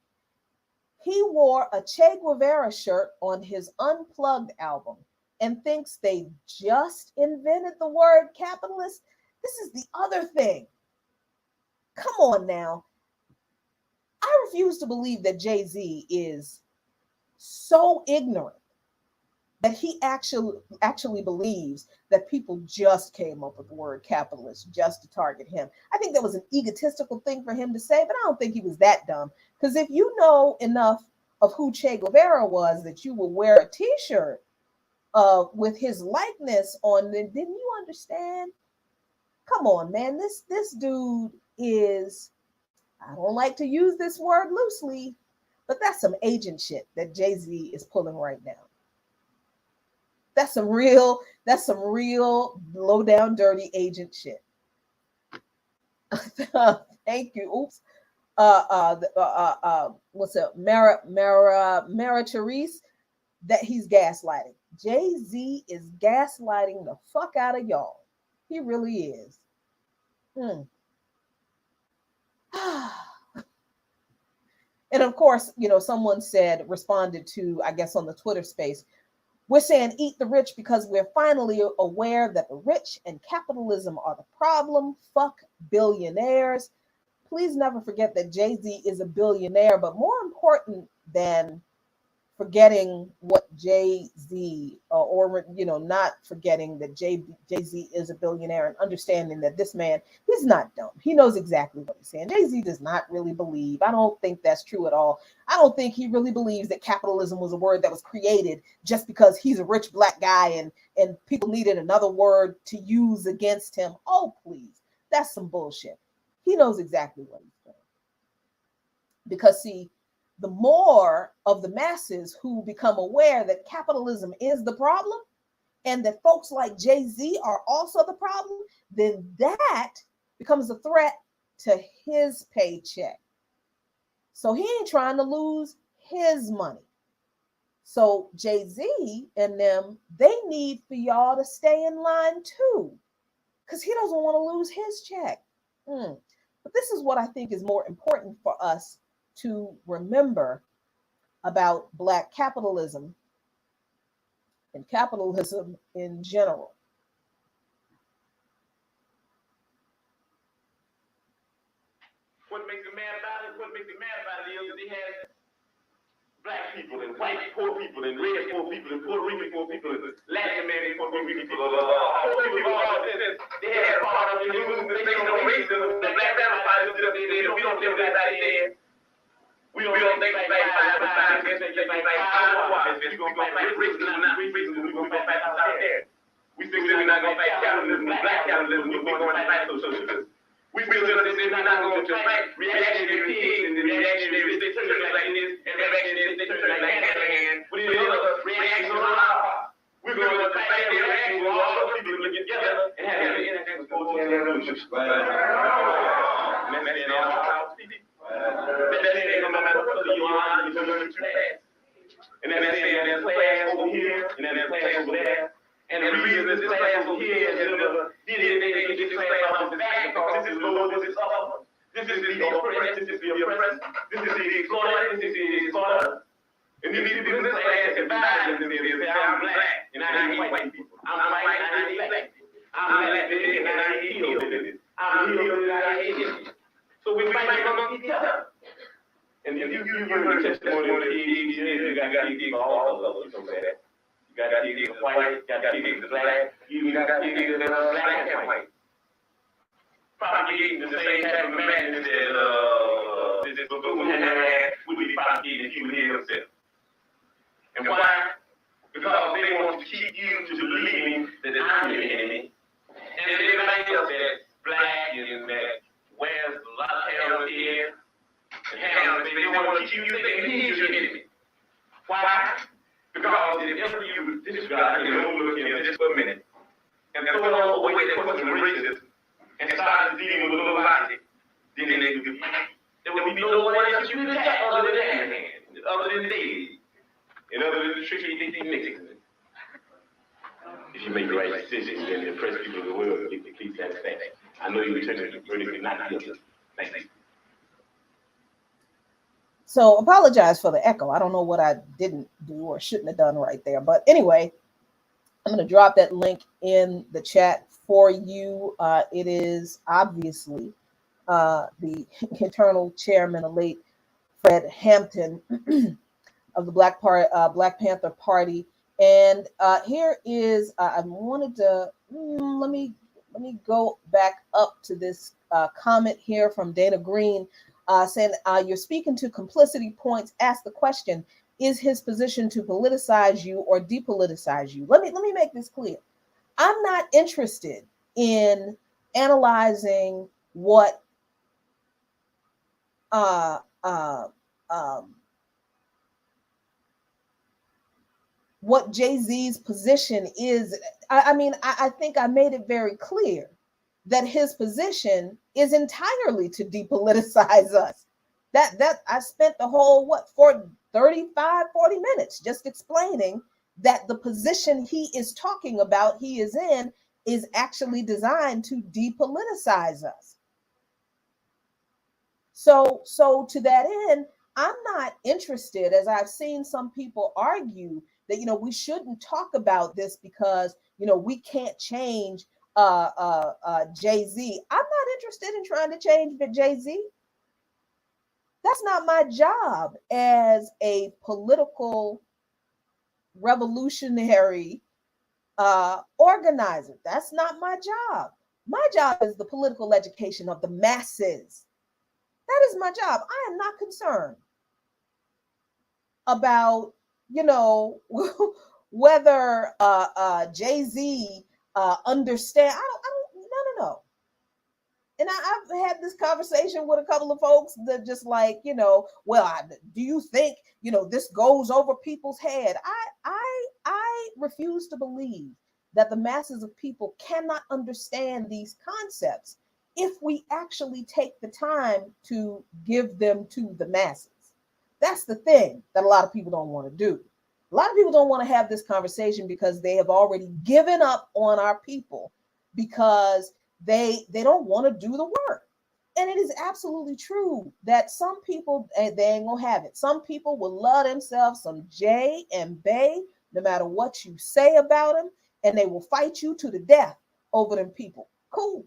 He wore a Che Guevara shirt on his Unplugged album and thinks they just invented the word capitalist. This is the other thing. Come on now. I refuse to believe that Jay-Z is so ignorant that he actually believes that people just came up with the word capitalist just to target him. I think that was an egotistical thing for him to say, but I don't think he was that dumb. Because if you know enough of who Che Guevara was that you will wear a t-shirt with his likeness on, then didn't you understand? Come on, man. This dude is, I don't like to use this word loosely, but that's some agent shit that Jay-Z is pulling right now. That's some real low down dirty agent shit. Thank you. Oops. What's up? Mara Therese, that he's gaslighting. Jay-Z is gaslighting the fuck out of y'all. He really is. And of course, someone responded to, I guess on the Twitter space, we're saying eat the rich because we're finally aware that the rich and capitalism are the problem. Fuck billionaires. Please never forget that Jay-Z is a billionaire, but more important than forgetting what Jay-Z, or not forgetting that Jay-Z is a billionaire, and understanding that this man, he's not dumb. He knows exactly what he's saying. Jay-Z does not really believe. I don't think that's true at all. I don't think he really believes that capitalism was a word that was created just because he's a rich Black guy and people needed another word to use against him. Oh, please. That's some bullshit. He knows exactly what he's doing. Because see, the more of the masses who become aware that capitalism is the problem and that folks like Jay-Z are also the problem, then that becomes a threat to his paycheck. So he ain't trying to lose his money. So Jay-Z and them, they need for y'all to stay in line too, because he doesn't want to lose his check. But this is what I think is more important for us to remember about Black capitalism and capitalism in general. What makes me mad about it is they had black people and white poor people and red poor people and Puerto Rican poor people and Latin American poor people, poor people all this. They had a part of the movement, they don't racism. The Black Capitalist Gatekeeper, we don't live that there. We don't think like five, just like power. We're going to fight racism, not racism. We're going to fight out there. We think we're not going to fight capitalism, black capitalism. We're going to fight socialism. We feel that they're not going to fight reactionary pigs and reactionary dictators like this and reactionary dictators like that. We need other reactions on our part. We're going to fight their reactions with all those people to get together and have an international revolution. And that's all our people. That's saying no matter what color you are, you're going to class. And that's saying there's class over here and there's class over there. And the reason this class over here is they this class on the back because this is low, this is upper. This is the oppressed, this is the oppressed, this is the exploited, this is the exploiter. And these people in this class divide themselves and say, I'm black and I hate white people. I'm white and I hate black people. I'm Latin and I hate hillbillies. I'm hillbilly and I hate Indians. So we fight among each other. And if you heard the testimony of the PhD, you got to dig all of us, you know that. You got to dig the white, you got to dig the black, you got to dig the black and white. Propagating the same type of madness that this buffoon had, would be propagating he would hear himself. And why? Because they want to keep you to believing that I'm your enemy. And everybody else that's black and that wears a lot of hair on his head, they want to keep you thinking he's your enemy. Why? Because if ever you disregard and overlook him just for a minute, and throw all away that question of racism, and start dealing with a little logic, then there will be no one else you can attack other than that, other than Dave, and other than the tricky Mexicans. If you make the right decisions and impress people in the world, you can keep satisfaction. I know you return to the verdict and not guilty. Thank you. So apologize for the echo. I don't know what I didn't do or shouldn't have done right there. But anyway, I'm going to drop that link in the chat for you. It is obviously the eternal chairman, the late Fred Hampton of the Black Panther Party. And here is, I wanted to, let me go back up to this comment here from Dana Green saying, you're speaking to complicity points. Ask the question, is his position to politicize you or depoliticize you? Let me make this clear. I'm not interested in analyzing what Jay-Z's position is. I think I made it very clear that his position is entirely to depoliticize us. That I spent the whole 35, 40 minutes just explaining that the position he is talking about, he is in, is actually designed to depoliticize us. So to that end, I'm not interested, as I've seen some people argue that, we shouldn't talk about this because, we can't change Jay-Z. I'm not interested in trying to change Jay-Z. That's not my job as a political revolutionary organizer. That's not my job. My job is the political education of the masses. That is my job. I am not concerned about, whether Jay-Z understand. No. And I've had this conversation with a couple of folks that just like, do you think, this goes over people's head? I refuse to believe that the masses of people cannot understand these concepts if we actually take the time to give them to the masses. That's the thing that a lot of people don't want to do. A lot of people don't want to have this conversation because they have already given up on our people because they don't want to do the work. And it is absolutely true that some people, they ain't gonna have it. Some people will love themselves some Jay and Bay, no matter what you say about them, and they will fight you to the death over them people. Cool,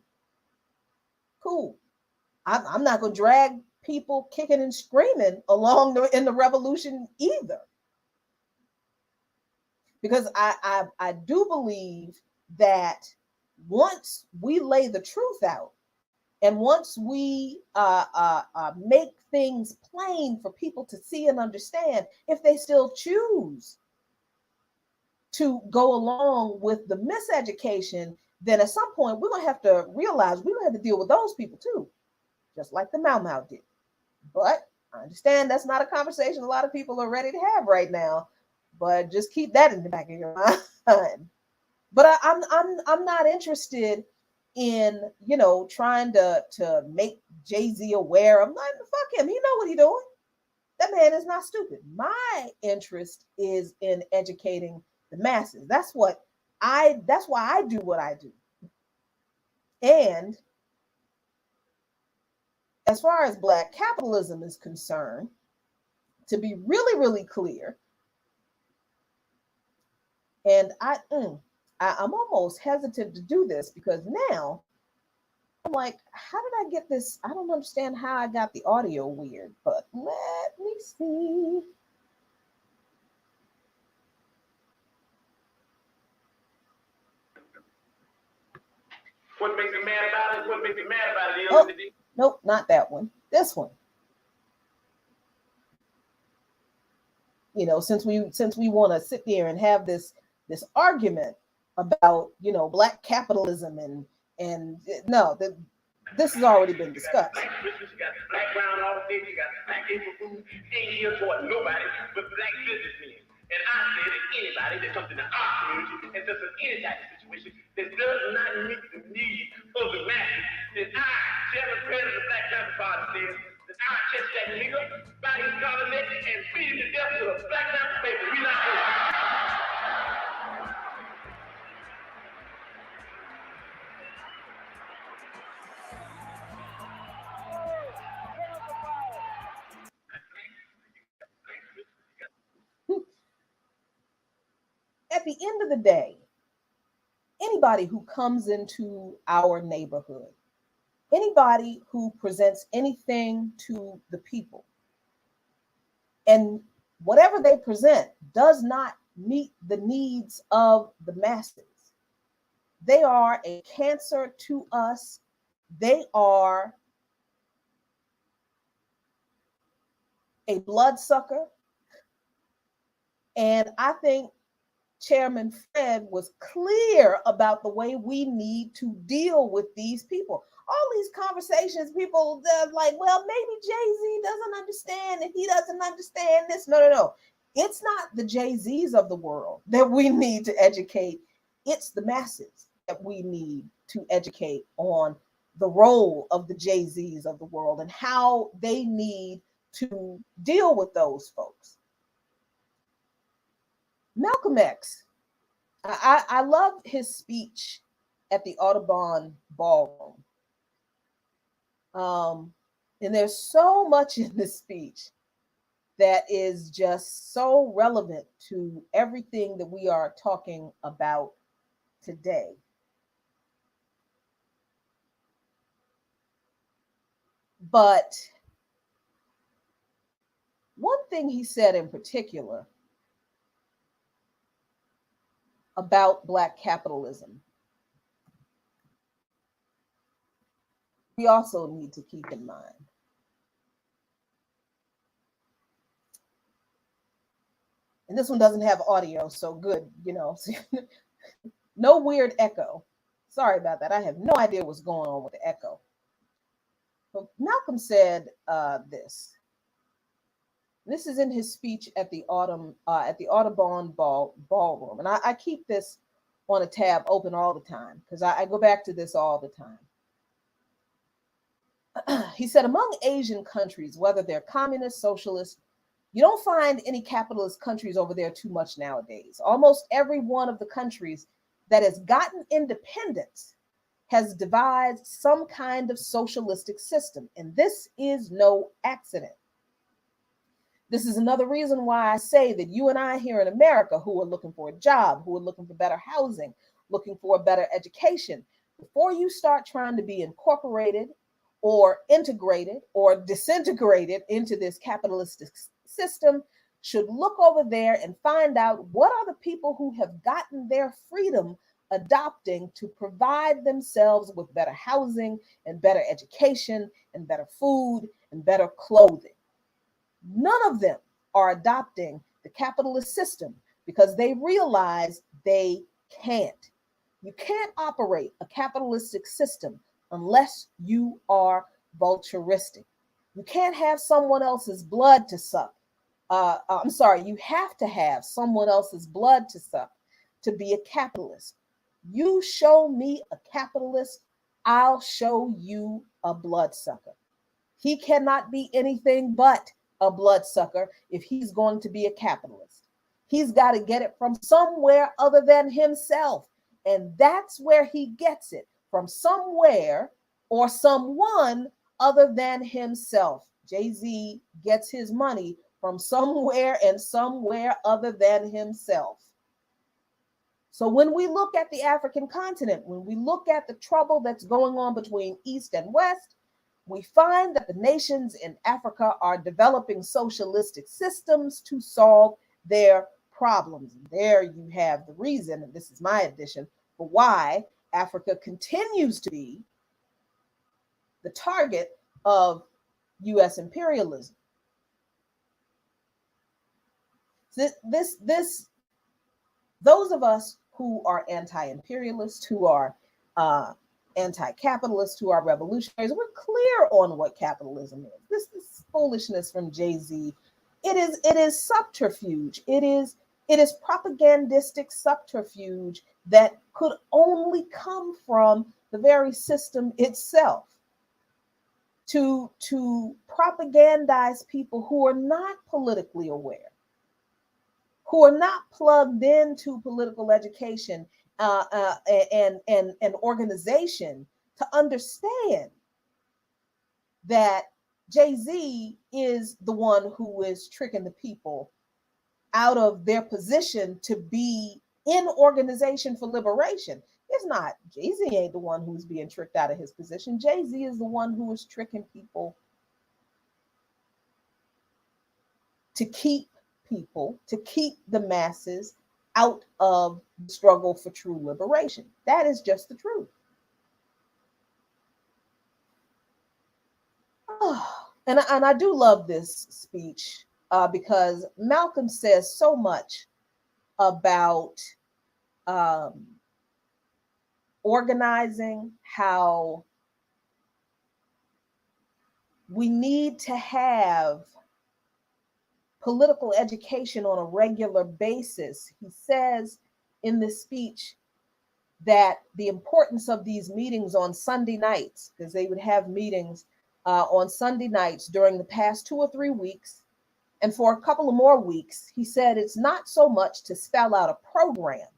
cool. I'm not gonna drag people kicking and screaming along in the revolution either, because I do believe that once we lay the truth out, and once we make things plain for people to see and understand, if they still choose to go along with the miseducation, then at some point we're going to have to realize we're going to have to deal with those people too, just like the Mau Mau did. But I understand that's not a conversation a lot of people are ready to have right now, but just keep that in the back of your mind. But I'm not interested in, you know, trying to make Jay-Z aware. I'm like, fuck him. He know what he doing. That man is not stupid. My interest is in educating the masses. That's why I do what I do. And as far as Black capitalism is concerned, to be really, really clear, and I'm almost hesitant to do this because now I'm like, how did I get this? I don't understand how I got the audio weird, but let me see. What makes me mad about it? What makes me mad about it is Oh, nope, not that one. This one. You know, since we want to sit there and have this argument about, you know, Black capitalism and no, this has already been discussed. Black Christmas, you got Black Brown all day, you got Black April Food, ain't here for nobody but Black businessmen. And I say that anybody that comes into our community and does any type of situation that does not meet the needs of the masses, that I, Chairman President of the Black Panther Party, says that I catch that nigga by his collar neck and beat him to death with a Black Panther paper. We not going. At the end of the day, anybody who comes into our neighborhood, anybody who presents anything to the people, and whatever they present does not meet the needs of the masses, they are a cancer to us. They are a bloodsucker. And I think Chairman Fred was clear about the way we need to deal with these people. All these conversations, people they're like, well, maybe Jay-Z doesn't understand and he doesn't understand this. No. It's not the Jay-Z's of the world that we need to educate. It's the masses that we need to educate on the role of the Jay-Z's of the world and how they need to deal with those folks. Malcolm X, I love his speech at the Audubon Ballroom. And there's so much in this speech that is just so relevant to everything that we are talking about today. But one thing he said in particular about Black capitalism, we also need to keep in mind. And this one doesn't have audio, so good, you know, no weird echo. Sorry about that. I have no idea what's going on with the echo. But Malcolm said this. This is in his speech at the Audubon Ballroom. And I keep this on a tab open all the time because I go back to this all the time. He said, among Asian countries, whether they're communist, socialist, you don't find any capitalist countries over there too much nowadays. Almost every one of the countries that has gotten independence has devised some kind of socialistic system, and this is no accident. This is another reason why I say that you and I here in America, who are looking for a job, who are looking for better housing, looking for a better education, before you start trying to be incorporated or integrated or disintegrated into this capitalistic system, should look over there and find out what are the people who have gotten their freedom adopting to provide themselves with better housing and better education and better food and better clothing. None of them are adopting the capitalist system because they realize they can't. You can't operate a capitalistic system unless you are vulturistic. You can't have someone else's blood to suck. I'm sorry, you have to have someone else's blood to suck to be a capitalist. You show me a capitalist, I'll show you a bloodsucker. He cannot be anything but a bloodsucker if he's going to be a capitalist. He's got to get it from somewhere other than himself. And that's where he gets it, from somewhere or someone other than himself. Jay-Z gets his money from somewhere and somewhere other than himself. So when we look at the African continent, when we look at the trouble that's going on between East and West, we find that the nations in Africa are developing socialistic systems to solve their problems. And there you have the reason, and this is my addition, for why Africa continues to be the target of U.S. imperialism. Those of us who are anti-imperialist, who are anti-capitalist, who are revolutionaries, we're clear on what capitalism is. This foolishness from Jay-Z, it is subterfuge. It is propagandistic subterfuge that could only come from the very system itself to propagandize people who are not politically aware, who are not plugged into political education and organization, to understand that Jay-Z is the one who is tricking the people out of their position to be in organization for liberation. It's not, Jay-Z ain't the one who's being tricked out of his position. Jay-Z is the one who is tricking people to keep the masses out of the struggle for true liberation. That is just the truth. And I do love this speech because Malcolm says so much about organizing, how we need to have political education on a regular basis. He says in this speech that the importance of these meetings on Sunday nights, because they would have meetings on Sunday nights during the past 2 or 3 weeks, and for a couple of more weeks, he said it's not so much to spell out a program.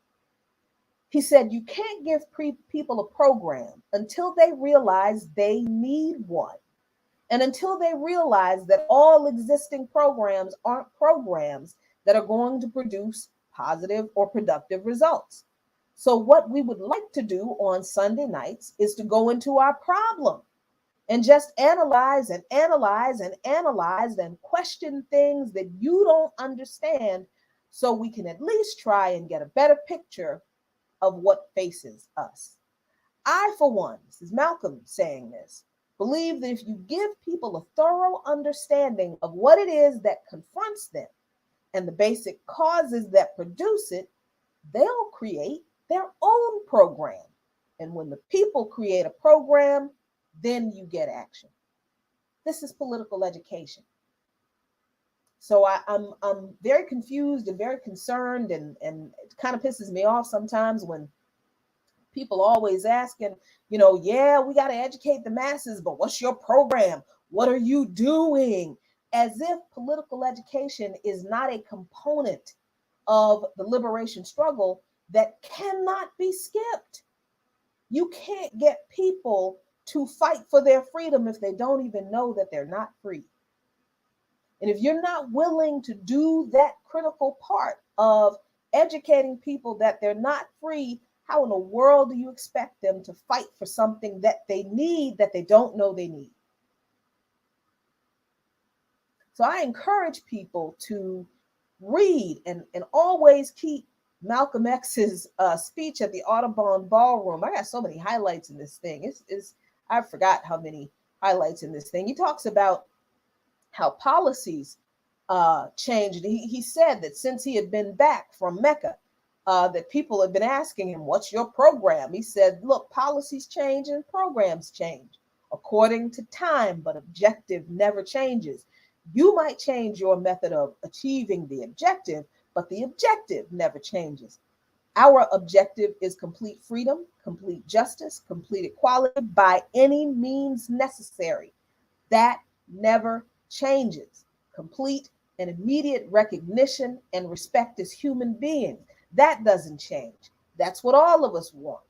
He said you can't give people a program until they realize they need one. And until they realize that all existing programs aren't programs that are going to produce positive or productive results. So what we would like to do on Sunday nights is to go into our problem and just analyze and analyze and analyze and question things that you don't understand, so we can at least try and get a better picture of what faces us. I, for one, this is Malcolm saying this, believe that if you give people a thorough understanding of what it is that confronts them and the basic causes that produce it, they'll create their own program. And when the people create a program, then you get action. This is political education. So I'm very confused and very concerned, and it kind of pisses me off sometimes when people always asking, yeah, we got to educate the masses, but what's your program? What are you doing? As if political education is not a component of the liberation struggle that cannot be skipped. You can't get people to fight for their freedom if they don't even know that they're not free. And if you're not willing to do that critical part of educating people that they're not free, how in the world do you expect them to fight for something that they need that they don't know they need? So I encourage people to read and always keep Malcolm X's speech at the Audubon Ballroom. I got so many highlights in this thing. I forgot how many highlights in this thing. He talks about how policies changed. He said that since he had been back from Mecca, that people had been asking him, "What's your program?" He said, "Look, policies change and programs change according to time, but objective never changes. You might change your method of achieving the objective, but the objective never changes. Our objective is complete freedom, complete justice, complete equality by any means necessary. That never changes. Complete and immediate recognition and respect as human beings. That doesn't change. That's what all of us want."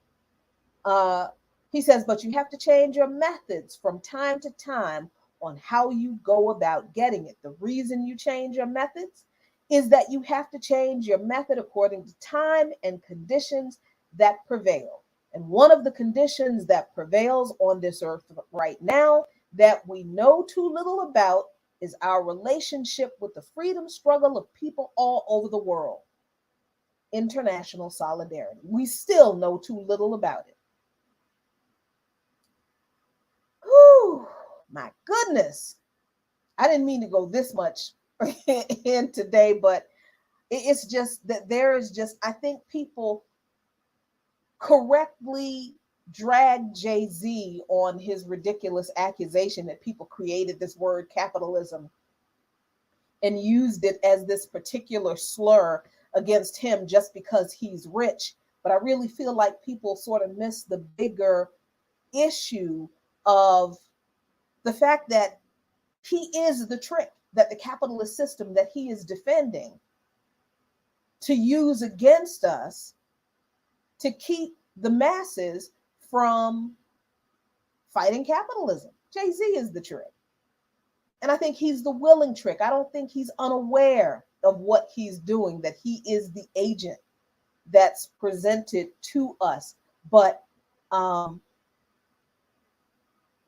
He says, but you have to change your methods from time to time on how you go about getting it. The reason you change your methods is that you have to change your method according to time and conditions that prevail. And one of the conditions that prevails on this earth right now that we know too little about is our relationship with the freedom struggle of people all over the world. International solidarity. We still know too little about it. Whew, my goodness. I didn't mean to go this much in today, but it's just that there is just, I think people correctly dragged Jay-Z on his ridiculous accusation that people created this word capitalism and used it as this particular slur against him just because he's rich. But I really feel like people sort of miss the bigger issue of the fact that he is the trick that the capitalist system that he is defending to use against us to keep the masses from fighting capitalism. Jay-Z is the trick. And I think he's the willing trick. I don't think he's unaware of what he's doing, that he is the agent that's presented to us. But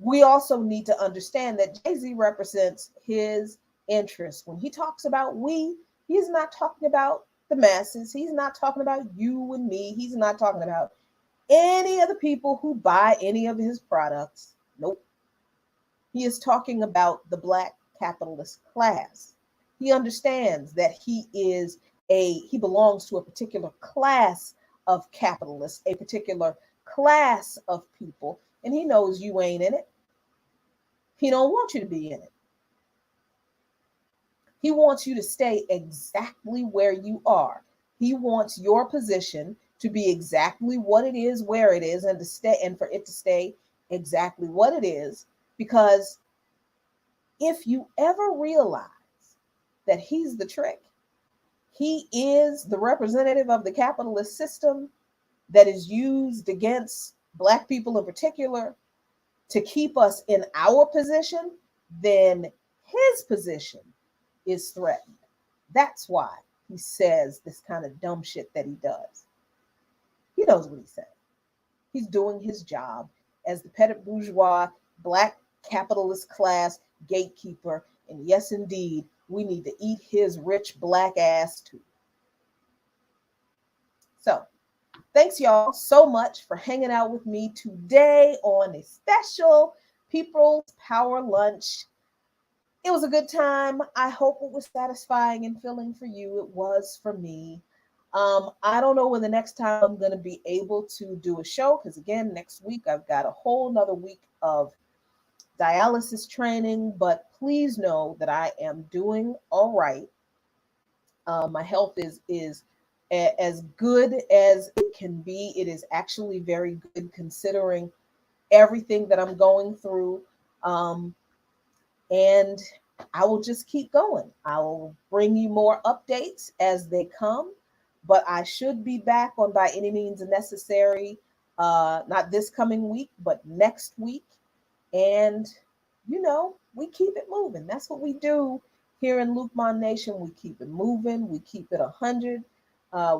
we also need to understand that Jay-Z represents his interests. When he talks about we, he's not talking about the masses. He's not talking about you and me. He's not talking about any of the people who buy any of his products. Nope. He is talking about the Black capitalist class. He understands that he belongs to a particular class of capitalists, a particular class of people, and he knows you ain't in it. He don't want you to be in it. He wants you to stay exactly where you are. He wants your position to be exactly what it is, where it is, and to stay, and for it to stay exactly what it is. Because if you ever realize that he's the trick, he is the representative of the capitalist system that is used against Black people in particular to keep us in our position, then his position is threatened. That's why he says this kind of dumb shit that he does. He knows what he said. He's doing his job as the petit bourgeois, Black capitalist class gatekeeper. And yes, indeed, we need to eat his rich Black ass too. So, thanks y'all so much for hanging out with me today on a special People's Power Lunch. It was a good time. I hope it was satisfying and filling for you. It was for me. I don't know when the next time I'm going to be able to do a show, because again, next week I've got a whole nother week of dialysis training, but please know that I am doing all right. My health is as good as it can be. It is actually very good considering everything that I'm going through. And I will just keep going. I will bring you more updates as they come, but I should be back on By Any Means Necessary not this coming week, but next week. And, we keep it moving. That's what we do here in Lukman Nation. We keep it moving. We keep it 100.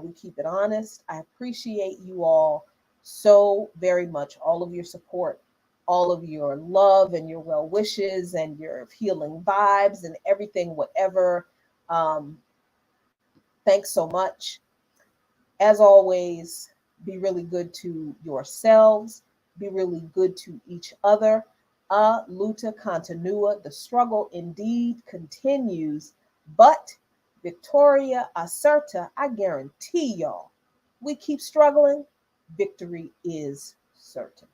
We keep it honest. I appreciate you all so very much, all of your support, all of your love and your well wishes and your healing vibes and everything, whatever. Um, thanks so much. As always, be really good to yourselves, be really good to each other. Luta continua. The struggle indeed continues, but Victoria Acerta, I guarantee y'all, we keep struggling, victory is certain.